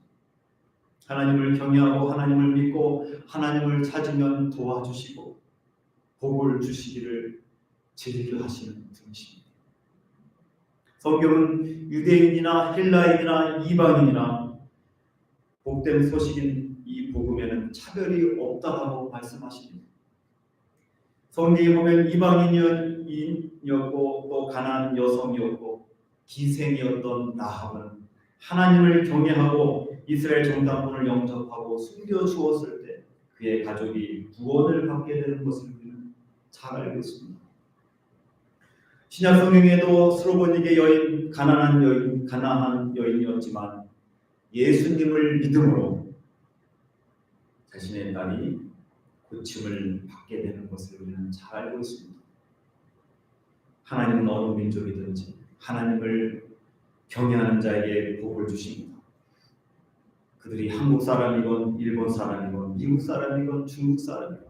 하나님을 경외하고 하나님을 믿고 하나님을 찾으면 도와주시고 복을 주시기를 즐겨하시는 분이십니다. 성경은 유대인이나 헬라인이나 이방인이나 복된 소식인 이 복음에는 차별이 없다고 말씀하십니다. 성경에 보면 이방인이었고 또 가난한 여성이었고 기생이었던 라합은 하나님을 경외하고 이스라엘 정탐꾼을 영접하고 숨겨주었을 때 그의 가족이 구원을 받게 되는 것을 우리는 잘 알고 있습니다. 신약 성경에도 스로보니게 여인, 가나안 여인이었지만 예수님을 믿음으로 자신의 딸이 고침을 받게 되는 것을 우리는 잘 알고 있습니다. 하나님은 어느 민족이든지 하나님을 경외하는 자에게 복을 주십니다. 그들이 한국 사람이건 일본 사람이건 미국 사람이건 중국 사람이건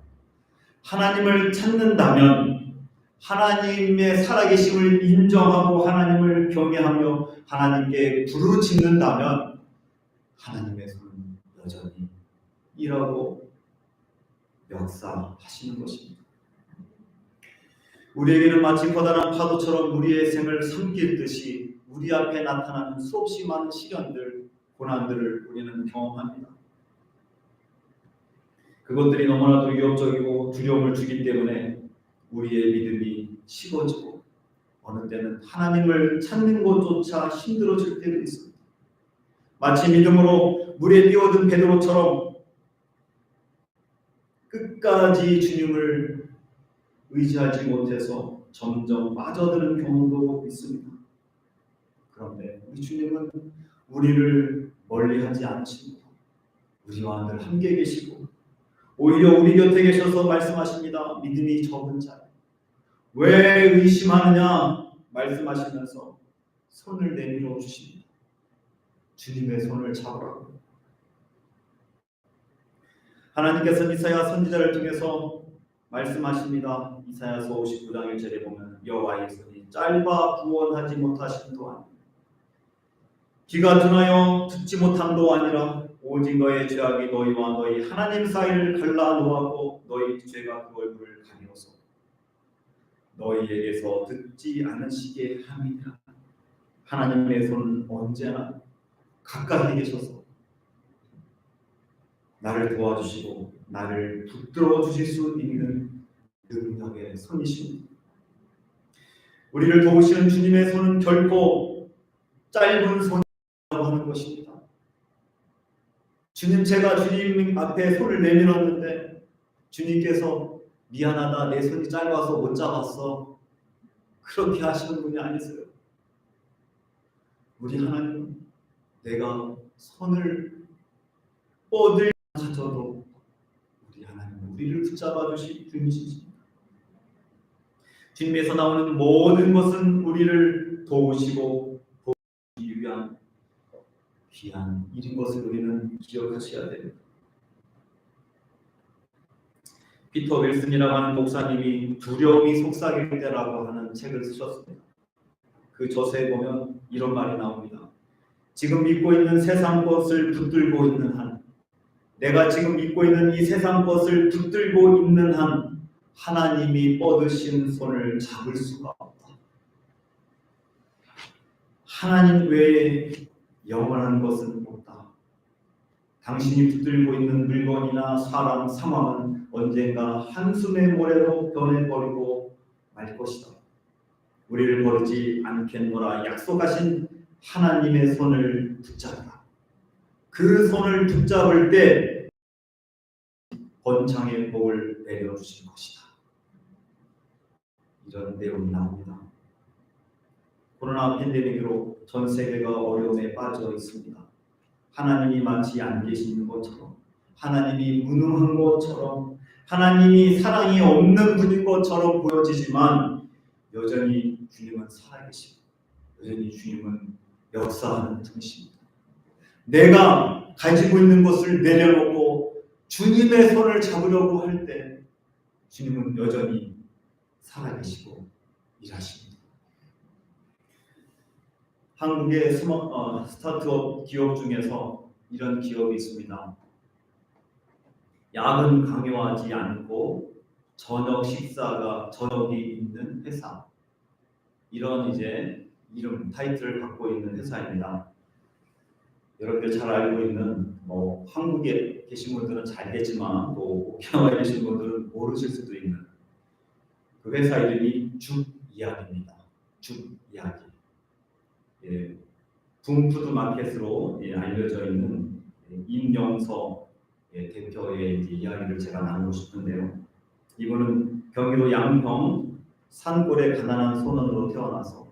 하나님을 찾는다면 하나님의 살아계심을 인정하고 하나님을 경외하며 하나님께 부르짖는다면 하나님의 손은 여전히 일하고 역사하시는 것입니다. 우리에게는 마치 커다란 파도처럼 우리의 생을 삼키듯이 우리 앞에 나타나는 수없이 많은 시련들, 고난들을 우리는 경험합니다. 그것들이 너무나도 위협적이고 두려움을 주기 때문에 우리의 믿음이 식어지고 어느 때는 하나님을 찾는 것조차 힘들어질 때도 있습니다. 마치 믿음으로 물에 뛰어든 베드로처럼 끝까지 주님을 의지하지 못해서 점점 빠져드는 경우도 있습니다. 그런데 우리 주님은 우리를 멀리하지 않으십니다. 우리와 늘 함께 계시고 오히려 우리 곁에 계셔서 말씀하십니다. 믿음이 적은 자, 왜 의심하느냐 말씀하시면서 손을 내밀어 주십니다. 주님의 손을 잡으라고. 하나님께서 이사야 선지자를 통해서 말씀하십니다. 이사야서 59장 1절에 보면 여호와의 손이 짧아 구원하지 못하심도 아니라 귀가 둔하여 듣지 못함도 아니라 오직 너의 죄악이 너희와 너희 하나님 사이를 갈라 놓았고 너희 죄가 그 얼굴을 가리워서 너희에게서 듣지 않으시게 함이라. 하나님의 손은 언제나 가까이 계셔서 나를 도와주시고 나를 붙들어 주실 수 있는 능력의 손이십니다. 우리를 도우시는 주님의 손은 결코 짧은 손이라고 하는 것입니다. 주님, 제가 주님 앞에 손을 내밀었는데 주님께서 미안하다, 내 손이 짧아서 못 잡았어, 그렇게 하시는 분이 아니세요. 우리 하나님, 내가 손을 뻗을 가져도 우리 하나님 우리를 붙잡아 주실 분이십니다. 주님에서 나오는 모든 것은 우리를 도우시고 도우시기 위한 귀한 일인 것을 우리는 기억하셔야 됩니다. 피터 윌슨이라고 하는 목사님이 두려움이 속삭일 때라고 하는 책을 쓰셨습니다. 그 저서에 보면 이런 말이 나옵니다. 지금 믿고 있는 세상 것을 붙들고 있는 한, 내가 지금 믿고 있는 이 세상 것을 붙들고 있는 한 하나님이 뻗으신 손을 잡을 수가 없다. 하나님 외에 영원한 것은 없다. 당신이 붙들고 있는 물건이나 사람, 상황은 언젠가 한숨의 모래로 변해버리고 말 것이다. 우리를 버리지 않겠노라 약속하신 하나님의 손을 붙잡라. 그 손을 붙잡을 때 번창의 복을 내려주실 것이다. 이런 내용이 나옵니다. 코로나 팬데믹으로 전 세계가 어려움에 빠져 있습니다. 하나님이 마치 안 계시는 것처럼, 하나님이 무능한 것처럼, 하나님이 사랑이 없는 분인 것처럼 보여지지만 여전히 주님은 살아계시고 여전히 주님은 역사하는 분이십니다. 내가 가지고 있는 것을 내려놓고 주님의 손을 잡으려고 할 때 주님은 여전히 살아계시고 일하십니다. 한국의 스타트업 기업 중에서 이런 기업이 있습니다. 야근 강요하지 않고 저녁이 있는 회사. 이런 이제 이름 타이틀을 갖고 있는 회사입니다. 여러분들 잘 알고 있는 한국에 계신 분들은 잘겠지만 또 오키나와에 계신 분들은 모르실 수도 있는 그 회사 이름이 죽이야기입니다. 죽이야기. 예, 붐푸드 마켓으로 알려져 있는 임영서 대표의 이야기를 제가 나누고 싶은데요. 이분은 경기도 양평 산골의 가난한 소년으로 태어나서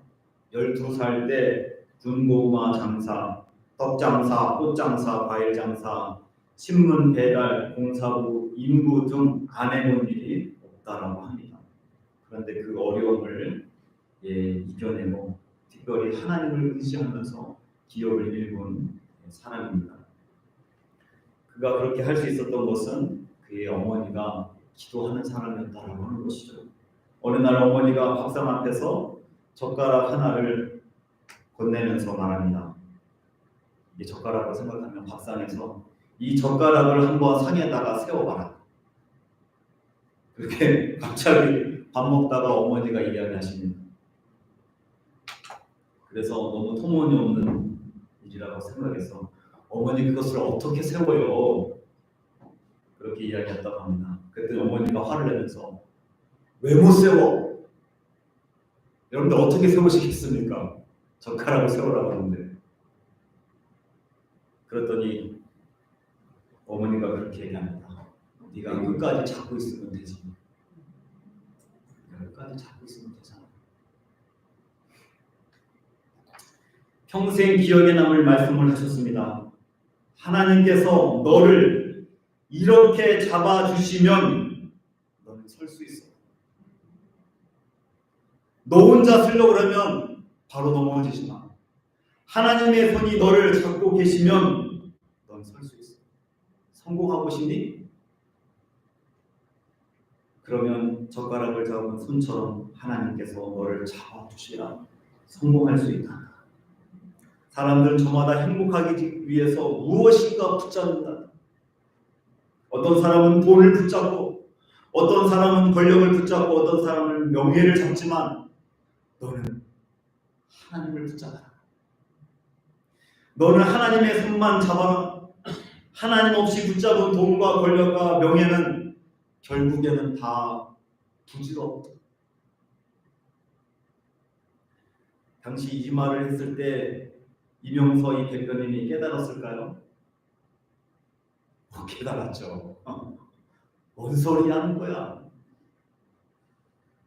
12살 때 군고구마 장사, 떡 장사, 꽃 장사, 과일 장사, 신문 배달, 공사부, 인부 등 안 해본 일이 없다라고 합니다. 그런데 그 어려움을 이겨내고 특별히 하나님을 의지하면서 기업을 일군 사람입니다. 그가 그렇게 할 수 있었던 것은 그의 어머니가 기도하는 사람이었다라고 하는 것이죠. 어느 날 어머니가 밥상 앞에서 젓가락 하나를 건네면서 말합니다. 이 젓가락을 생각하면 밥상에서 이 젓가락을 한번 상에다가 세워봐라. 그렇게 갑자기 밥 먹다가 어머니가 이야기하십니다. 그래서 너무 터무니없는 일이라고 생각해서 어머니 그것을 어떻게 세워요? 그렇게 이야기했다고 합니다. 그랬더니 어머니가 화를 내면서 왜 못 세워? 여러분들 어떻게 세우시겠습니까? 젓가락을 세우라고 하는데. 그랬더니 어머니가 그렇게 얘기합니다. 네가 끝까지 잡고 있으면 되지. 네가 끝까지 잡고 있으면 되잖아. 평생 기억에 남을 말씀을 하셨습니다. 하나님께서 너를 이렇게 잡아주시면 너는 설 수 있어. 너 혼자 쓰려고 그러면 바로 넘어지지 마. 하나님의 손이 너를 잡고 계시면 넌 설 수 있어. 성공하고 싶니? 그러면 젓가락을 잡은 손처럼 하나님께서 너를 잡아주시라. 성공할 수 있다. 사람들은 저마다 행복하기 위해서 무엇인가 붙잡는다. 어떤 사람은 돈을 붙잡고, 어떤 사람은 권력을 붙잡고, 어떤 사람은 명예를 잡지만 너는 하나님을 붙잡아라. 너는 하나님의 손만 잡아라. 하나님 없이 붙잡은 돈과 권력과 명예는 결국에는 다 부질없다. 당시 이 말을 했을 때 이명서 이 대표님이 깨달았을까요? 깨달았죠. 뭔 소리 하는 거야?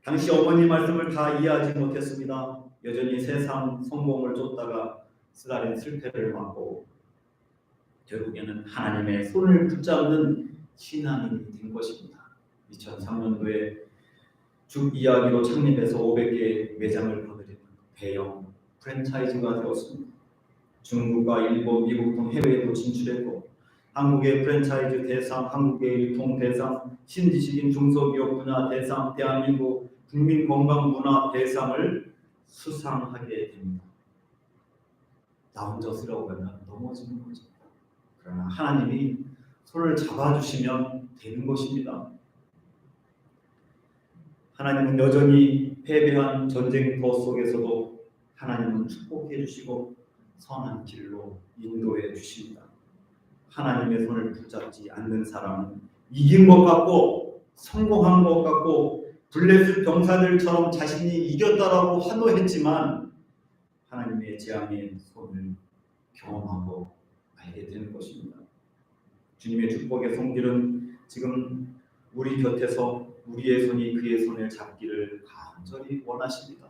당시 어머니 말씀을 다 이해하지 못했습니다. 여전히 세상 성공을 쫓다가 쓰라린 실패를 맞고 결국에는 하나님의 손을 붙잡는 신앙인이 된 것입니다. 2003년도에 죽 이야기로 창립해서 500개 매장을 거느리는 대형 프랜차이즈가 되었습니다. 중국과 일본, 미국 등 해외에도 진출했고 한국의 프랜차이즈 대상, 한국의 유통 대상, 신지식인 중소기업 분야 대상, 대한민국 국민건강문화 대상을 수상하게 됩니다. 나 혼자 쓰려고 하면 넘어지는 거죠. 그러나 하나님이 손을 잡아주시면 되는 것입니다. 하나님은 여전히 패배한 전쟁터 속에서도 하나님은 축복해 주시고 선한 길로 인도해 주십니다. 하나님의 손을 붙잡지 않는 사람은 이긴 것 같고 성공한 것 같고 블레셋 병사들처럼 자신이 이겼다라고 환호했지만 하나님의 재앙의 손을 경험하고 알게 되는 것입니다. 주님의 축복의 손길은 지금 우리 곁에서 우리의 손이 그의 손을 잡기를 간절히 원하십니다.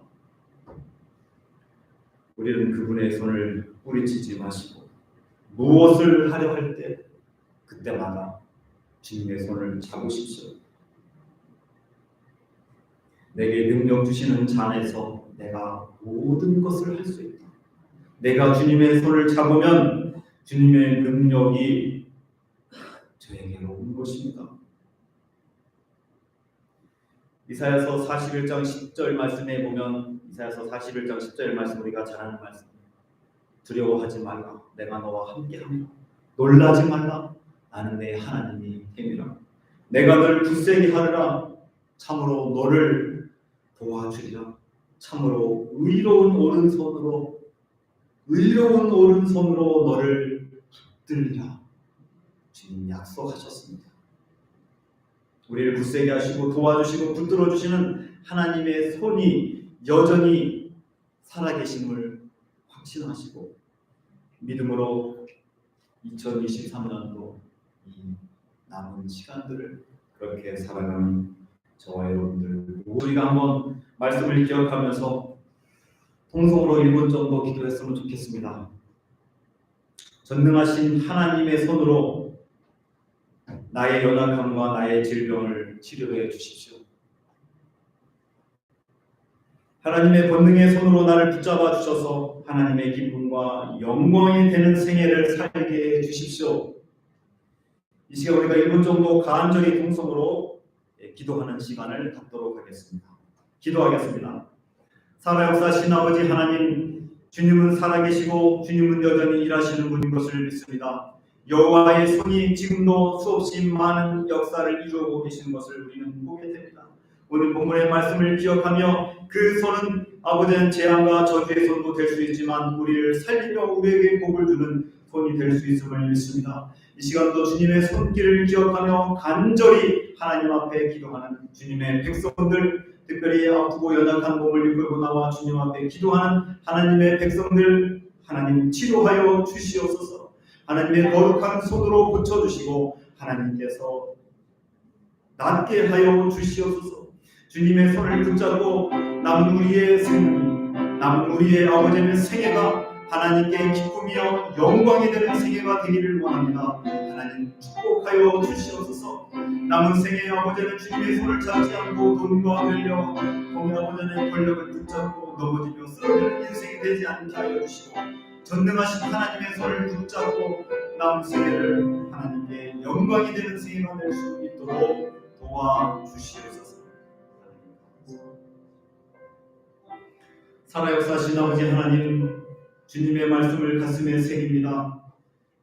우리는 그분의 손을 뿌리치지 마시고 무엇을 하려 할 때 그때마다 주님의 손을 잡으십시오. 내게 능력 주시는 자 안에서 내가 모든 것을 할 수 있다. 내가 주님의 손을 잡으면 주님의 능력이 저에게로 온 것입니다. 이사야서 41장 10절 말씀에 보면 이사야서 41장 10절 말씀 우리가 잘 아는 말씀. 두려워하지 말라. 내가 너와 함께하리라. 놀라지 말라. 나는 내 하나님이 됨이라. 내가 너를 굳세게 하리라. 참으로 너를 도와주리라. 참으로 의로운 오른손으로 너를 붙들리라. 주님 약속하셨습니다. 우리를 굳세게 하시고 도와주시고 붙들어 주시는 하나님의 손이 여전히 살아계심을 확신하시고 믿음으로 2023년도 이 남은 시간들을 그렇게 살아가는 저와 여러분들 우리가 한번 말씀을 기억하면서 통성으로 1분 정도 기도했으면 좋겠습니다. 전능하신 하나님의 손으로 나의 연약함과 나의 질병을 치료해 주십시오. 하나님의 권능의 손으로 나를 붙잡아 주셔서 하나님의 기쁨과 영광이 되는 생애를 살게 해 주십시오. 이 시간 우리가 1분 정도 간절히 통성으로 기도하는 시간을 갖도록 하겠습니다. 기도하겠습니다. 살아 역사하신 아버지 하나님, 주님은 살아계시고 주님은 여전히 일하시는 분인 것을 믿습니다. 여호와의 손이 지금도 수없이 많은 역사를 이루고 계시는 것을 우리는 보게 됩니다. 오늘 본문의 말씀을 기억하며 그 손은 아버지는 재앙과 저주의 손도 될 수 있지만 우리를 살리며 우리에게 복을 주는 손이 될 수 있음을 믿습니다. 이 시간도 주님의 손길을 기억하며 간절히 하나님 앞에 기도하는 주님의 백성들, 특별히 아프고 연약한 몸을 이끌고 나와 주님 앞에 기도하는 하나님의 백성들, 하나님 치료하여 주시옵소서. 하나님의 거룩한 손으로 고쳐주시고 하나님께서 낫게 하여 주시옵소서. 주님의 손을 붙잡고 남은 우리의 생명, 남은 우리의 아버지의 생애가 하나님께 기쁨이요 영광이 되는 생애가 되기를 원합니다. 하나님 축복하여 주시옵소서. 남은 생애의 아버지는 주님의 손을 잡지 않고 돈과 권력, 아버지는 권력을 붙잡고 넘어지며 쓰러지는 인생이 되지 않게 하여 주시고 전능하신 하나님의 손을 붙잡고 남은 생애를 하나님께 영광이 되는 생애가 될 수 있도록 도와주시옵소서. 살아 역사하신 아버지 하나님, 주님의 말씀을 가슴에 새깁니다.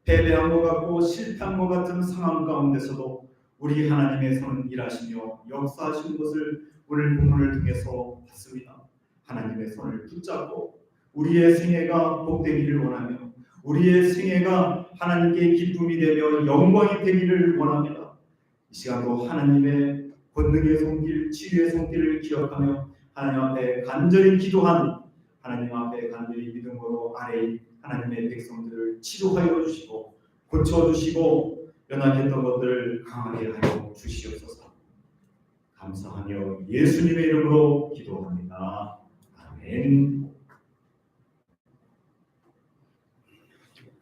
패배한 것 같고 실패한 것 같은 상황 가운데서도 우리 하나님의 손은 일하시며 역사하시는 것을 오늘 본문을 통해서 봤습니다. 하나님의 손을 붙잡고 우리의 생애가 복되기를 원하며 우리의 생애가 하나님께 기쁨이 되며 영광이 되기를 원합니다. 이 시간도 하나님의 권능의 손길, 치유의 손길을 기억하며 하나님 앞에 간절히 기도한 하나님 앞에 간절히 믿음으로 아뢰인 하나님의 백성들을 치료하여 주시고 고쳐주시고 연약했던 것들을 강하게 하여 주시옵소서. 감사하며 예수님의 이름으로 기도합니다. 아멘.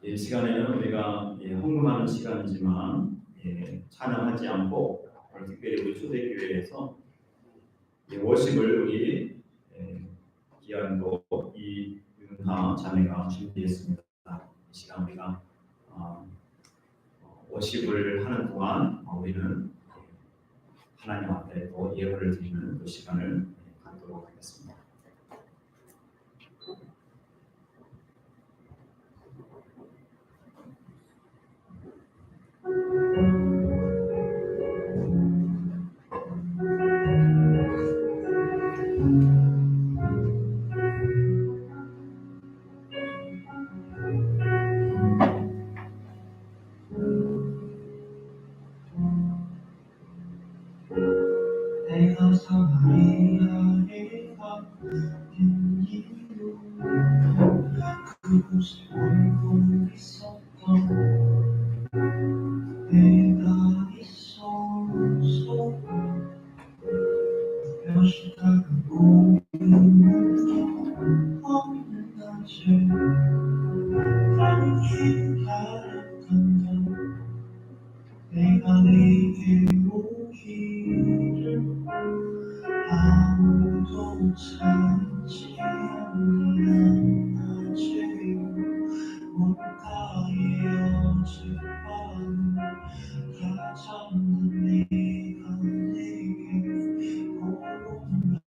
이 시간에는 우리가 헌금하는 시간이지만 찬양하지 않고 특별히 우리 초대교회에서 워십을 우리 기한도 이윤하 자매가 준비했습니다. 이 시간 우리가 워십을 하는 동안 우리는 하나님 앞에 또 예배를 드리는 그 시간을 갖도록 하겠습니다. 내가 사마리아에 가는 이유 그곳에 얼굴 있었던 내가 있어서 몇시 작은 고민도 없는 낮에 나를 기다렸던 날 내가 내게 오기를 아무도 찾지 않는 낮에 못다의 어젯밤 다 잠든 내가 내게 오는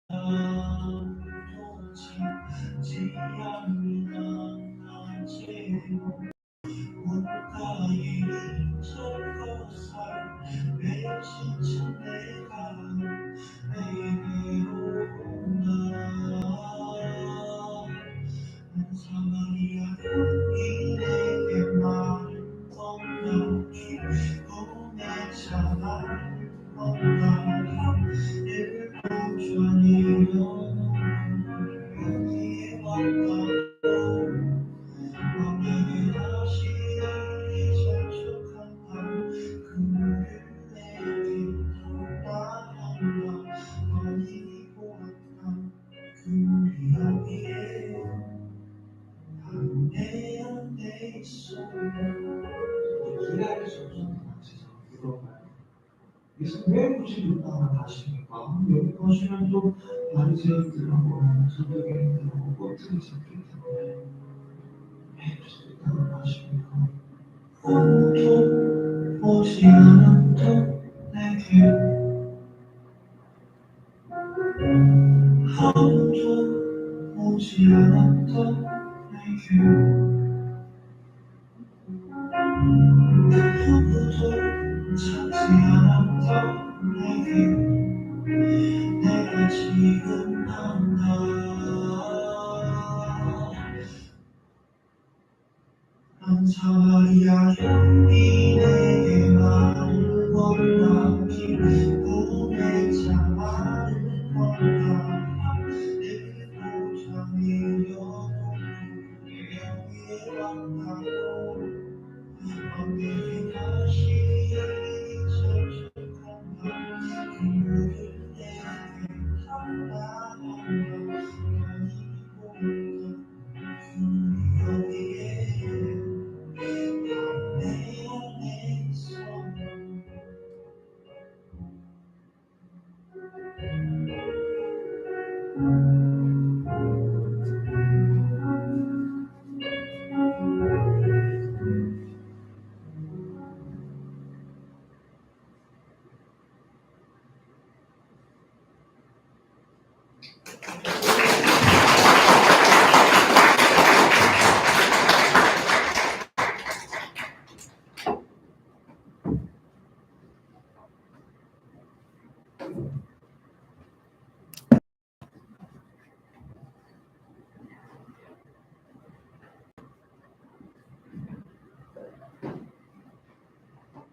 아무도 찾지 않는 낮에 못다의 저것살 매일 지친 내가 내게로 온다. 난 사마리아 여인이 내게 말을 건너기 보내자 나를 건너가 일곱 전이여 여기에 왔다고 너에게 다시 재촉한 밤 그를 내게 나간다 많이 보았다 그리 여기에 내 안에 있어 기다릴 수 없었던 세상 물어봐요. 그래서 왜 굳이 누가 가십니까? 여기 가시면 또 바리새인들하고 서기관들하고 껍질이 잡힐 텐데 왜 굳이 누가 가십니까? 아무도 오지 않았던 내게 아무도 오지 않았던 내게 누구도 찾지 않았던 내게 내가 지금 난다 난 사마리아 여인이 내게 말을 건너기 보내자 말을 건너가 일곱 장의 여인이 여기에 왔다고 너에게 다시 재촉한 밤 그를 내게 달아간다 많이 보았다 그리 여기에 내 안에 있어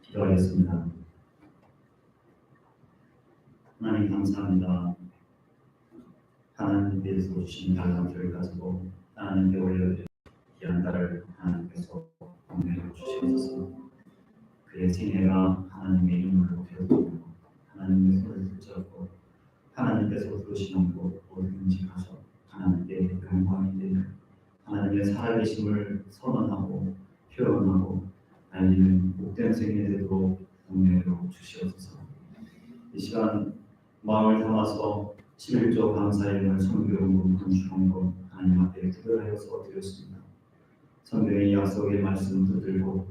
기도하겠습니다. 하나님 감사합니다. 하나님께서 주신 달란트를 가지고 하나님께 올려드린 귀한 딸을 하나님께서 공내려 주시옵소서. 그의 생애가 하나님의 이름을 높여드리고 하나님의 손을 붙잡고 하나님께서 부르시는 곳 어디든지 가서 하나님께 영광이 되는 하나님의 살아계심을 선언하고 표현하고 알리는 복된 생애 되도록 공내려 주시옵소서. 이 시간 마음을 담아서 11조 감사임을 성경으로 분주한 것 하나님 앞에 특별하여서 드렸습니다. 성경의 약속의 말씀 붙들고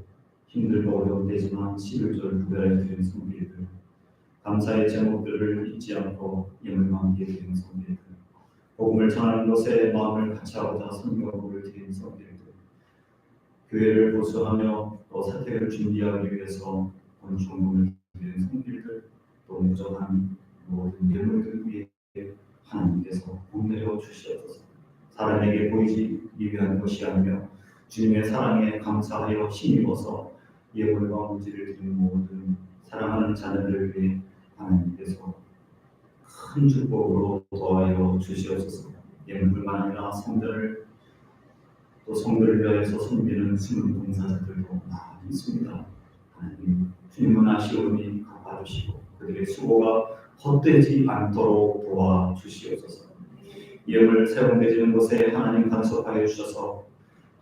힘들고 어려운 때지만 11조를 구별하여 드린 성도들, 감사의 제목들을 잊지 않고 예물과 함께 드린 성도들, 복음을 전하는 것에 마음을 같이하고자 성경을 드린 성도들, 교회를 보수하며 또 사택을 준비하기 위해서 건축물을 드린 성도들, 또 무정한 모든 예물들 위에 하나님께서 공내려 주시옵소서. 사람에게 보이지 위한 것이 아니며 주님의 사랑에 감사하여 힘입어서 예물과 물질을 드리는 모든 사랑하는 자녀들을 위해 하나님께서 큰 축복으로 도와여 주시옵소서. 예물뿐만 아니라 성전을 또 성도를 위하여서 섬기는 숨은 봉사자들도 많이 있습니다. 하나님 주님은 아시오니 갚아주시고 그들의 수고가 헛되지 않도록 도와주시옵소서. 예물 사용되지는 곳에 하나님 간섭하여 주셔서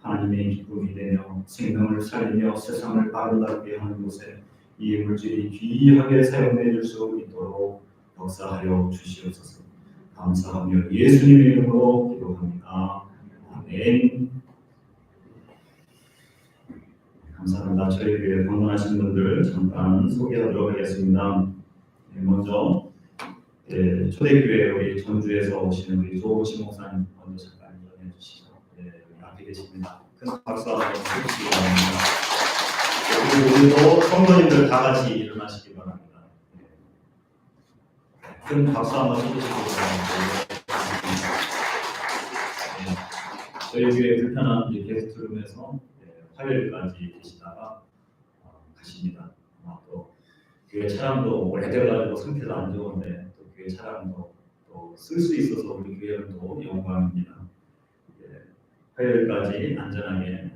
하나님의 기쁨이 되며 생명을 살리며 세상을 아름답게 하는 곳에 이 물질이 귀하게 사용될 수 있도록 역사하여 주시옵소서. 감사하며 예수님의 이름으로 기도합니다. 아멘. 감사합니다. 저희 교회 방문하신 분들 잠깐 소개하도록 하겠습니다. 먼저 초대교회 우리 전주에서 오시는 우리 조호신 목사님 먼저 잠깐 인사해 주시죠. 앞에 계십니다. 큰 박수 한번 해주시기 바랍니다. 그리고 우리도 성도님들 다 같이 일어나시기 바랍니다. 큰 박수 한번 해주시기 바랍니다. 저희 교회 불편한 게스트룸에서 화요일까지 계시다가 가십니다. 또 교회 차량도 오래돼가지고 상태도 안 좋은데 또 교회 차량도 또 쓸 수 있어서 우리 교회는 또 영광입니다. 화요일까지 안전하게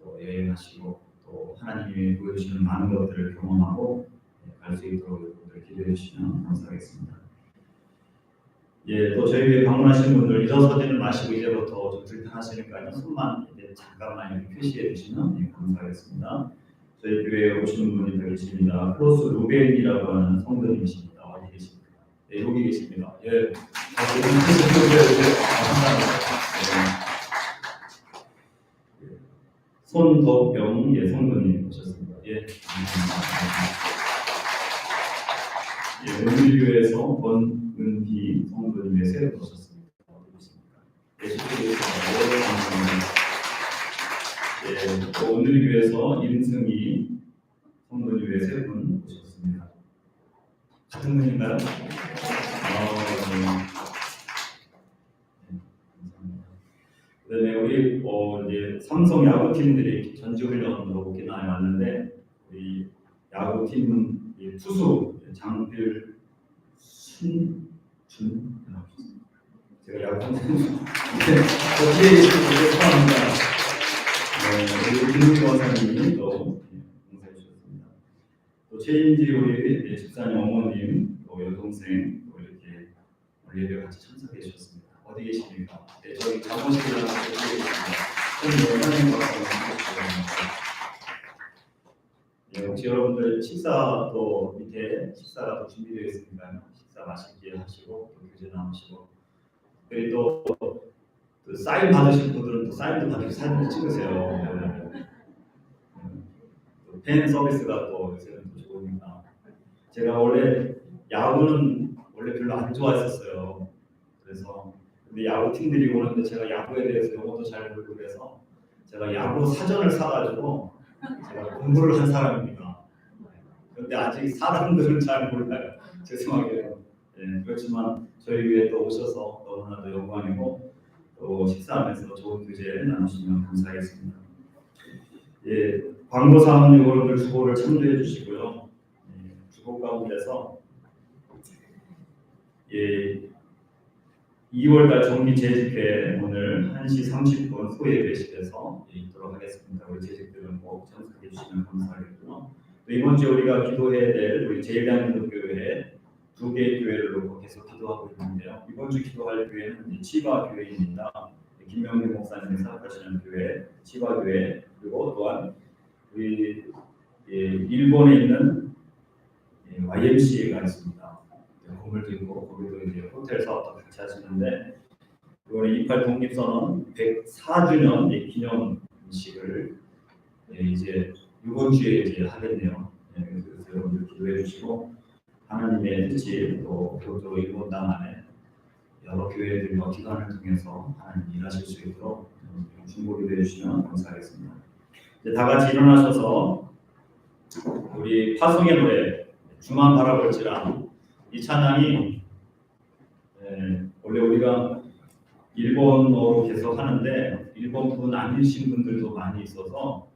또 여행하시고 또 하나님이 보여주시는 많은 것들을 경험하고 갈 수 있도록 여러분들 기도해 주시면 감사하겠습니다. 또 저희 교회 방문하신 분들 일어서지는 마시고 이제부터 좀 불편하시니까요. 손만 이제 잠깐만 이렇게 표시해 주시면 감사하겠습니다. 저희 교회에 오시는 분이 계십니다. 크로스 루벤이라고 하는 성도님이십니다. 어디 계십니까? 여기 계십니다. 손덕영 성도님 오셨습니다. 은밀교회에서 권은비 성도님의 새로 오셨습니다. 어디 계십니까? 감사합니다. 또 은밀교회에서 임승희 성도님의 세 분 오셨습니다. 같은 분인가요? 감사합니다. 그다음에 우리 이제 삼성 야구팀들이 전지훈련으로 오키나와에 왔는데 우리 야구팀 투수 장필 순준 제가 야구 선수 어디에 계신지 처음입니다. 우리 김웅 원사님이 또 봉사해 주셨습니다. 또 최인지 우리 집사님 어머님 또 여동생 또 이렇게 우리 예배 같이 참석해 주셨습니다. 어디 계십니까? 저희 자본시장 어디 계십니까? 혹시 여러분들 식사 또 밑에 식사가 또 준비되어 있으니까요. 식사 맛있게 하시고 또 교제 나누시고 그리고 또 그 사인 받으실 분들은 또 사인도 받으시고 사진도 찍으세요. 팬 서비스가 또 요새는 또 좋으니까 제가 원래 야구는 원래 별로 안 좋아했었어요. 그래서 근데 야구 팀들이 오는데 제가 야구에 대해서 영어도 잘 모르고 그래서 제가 야구 사전을 사가지고 제가 공부를 한 사람입니다. 그런데 아직 사람들은 잘 몰라요. 죄송하게요. 그렇지만 저희 교회에 또 오셔서 너무나도 영광이고 또 식사하면서 좋은 교제 나누시면 감사하겠습니다. 광고사항 여러분들 주보를 참조해 주시고요. 주보 가운데서 2월달 정기 재직회 오늘 1시 30분 후에 배식해서 있도록 하겠습니다. 우리 재직들은 꼭 참석해 주시면 감사하겠고요. 또 이번 주에 우리가 기도해야 될 우리 제일한민족교회 2개의 교회를 놓고 계속 기도하고 있는데요. 이번 주 기도할 교회는 치바 교회입니다. 김명대 목사님이 사역하시는 교회, 치바 교회, 그리고 또한 우리 일본에 있는 YMCA가 있습니다. 건물도 있고 거기도 이제 호텔 사업도 같이 하시는데 이번에 28 독립선언 104주년 기념식을 이제 이번 주에 이제 하겠네요. 그래서 여러분들 기도해 주시고 하나님의 뜻이 또 교도 일본 당 안에 여러 교회들과 기관을 통해서 하나님 일하실 수 있도록 중보기도 해주시면 감사하겠습니다. 이제 다 같이 일어나셔서 우리 파송의 노래 주만 바라볼지라 이 찬양이 원래 우리가 일본어로 계속 하는데 일본 분 아니신 분들도 많이 있어서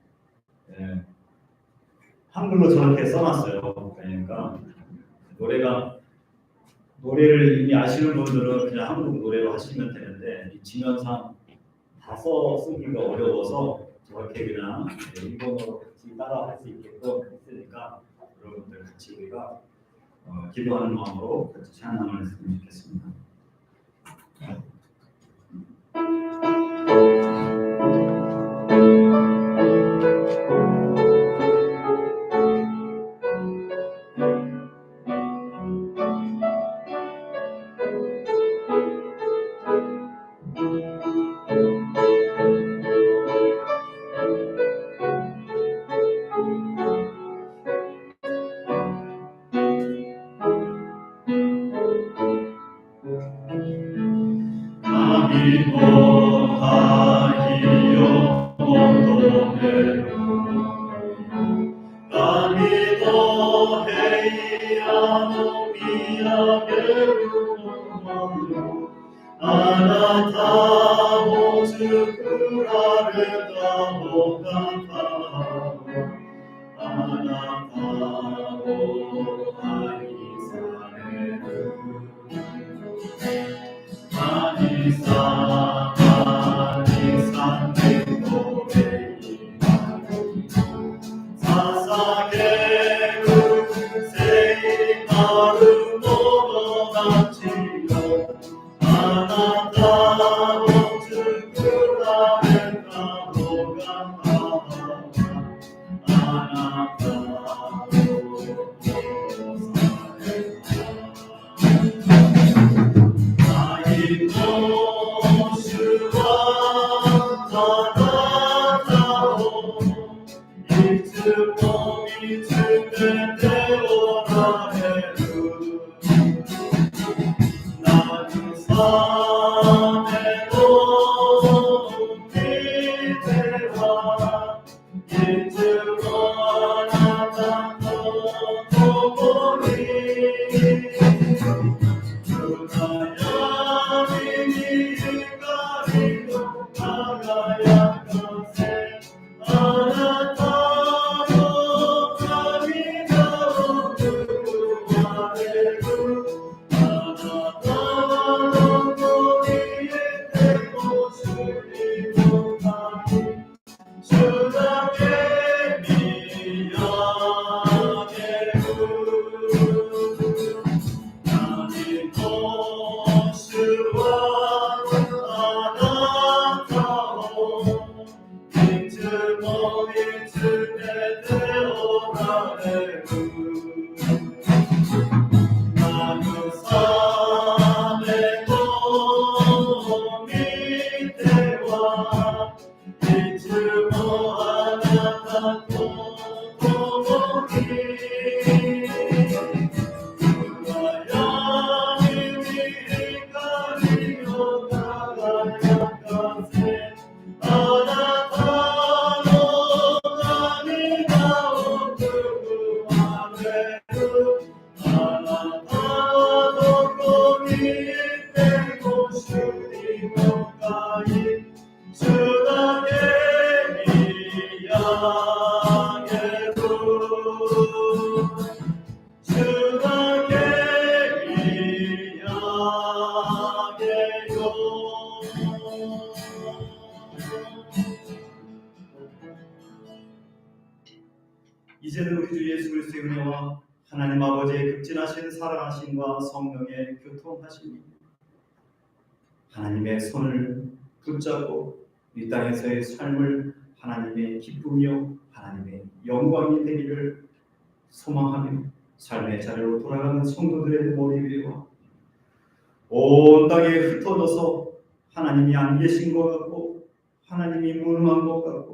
한글로 저렇게 써놨어요. 그러니까 노래를 이미 아시는 분들은 그냥 한국 노래로 하시면 되는데 이 지면상 다 쓰기가 어려워서 저렇게 그냥 일본어로 같이 따라 할 수 있게끔 했으니까 여러분들 같이 우리가 기도하는 마음으로 같이 찬양을 했으면 좋겠습니다. 주가 계미하게 이제는 우리 주 예수 그리스도의 은혜와 하나님 아버지의 극진하신 사랑하심과 성령의 교통하심이 하나님의 손을 붙잡고 이 땅에서의 삶을 하나님의 기쁨이요 하나님의 영광이 되기를 소망하며 삶의 자리로 돌아가는 성도들의 머리 위와 온 땅에 흩어져서 하나님이 안 계신 것 같고 하나님이 무능한 것 같고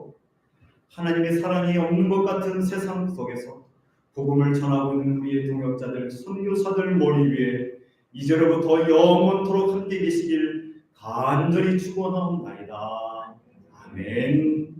하나님의 사랑이 없는 것 같은 세상 속에서 복음을 전하고 있는 우리의 동역자들 선교사들 머리 위에 이제로부터 영원토록 함께 계시길 간절히 축원하옵나이다. 아멘.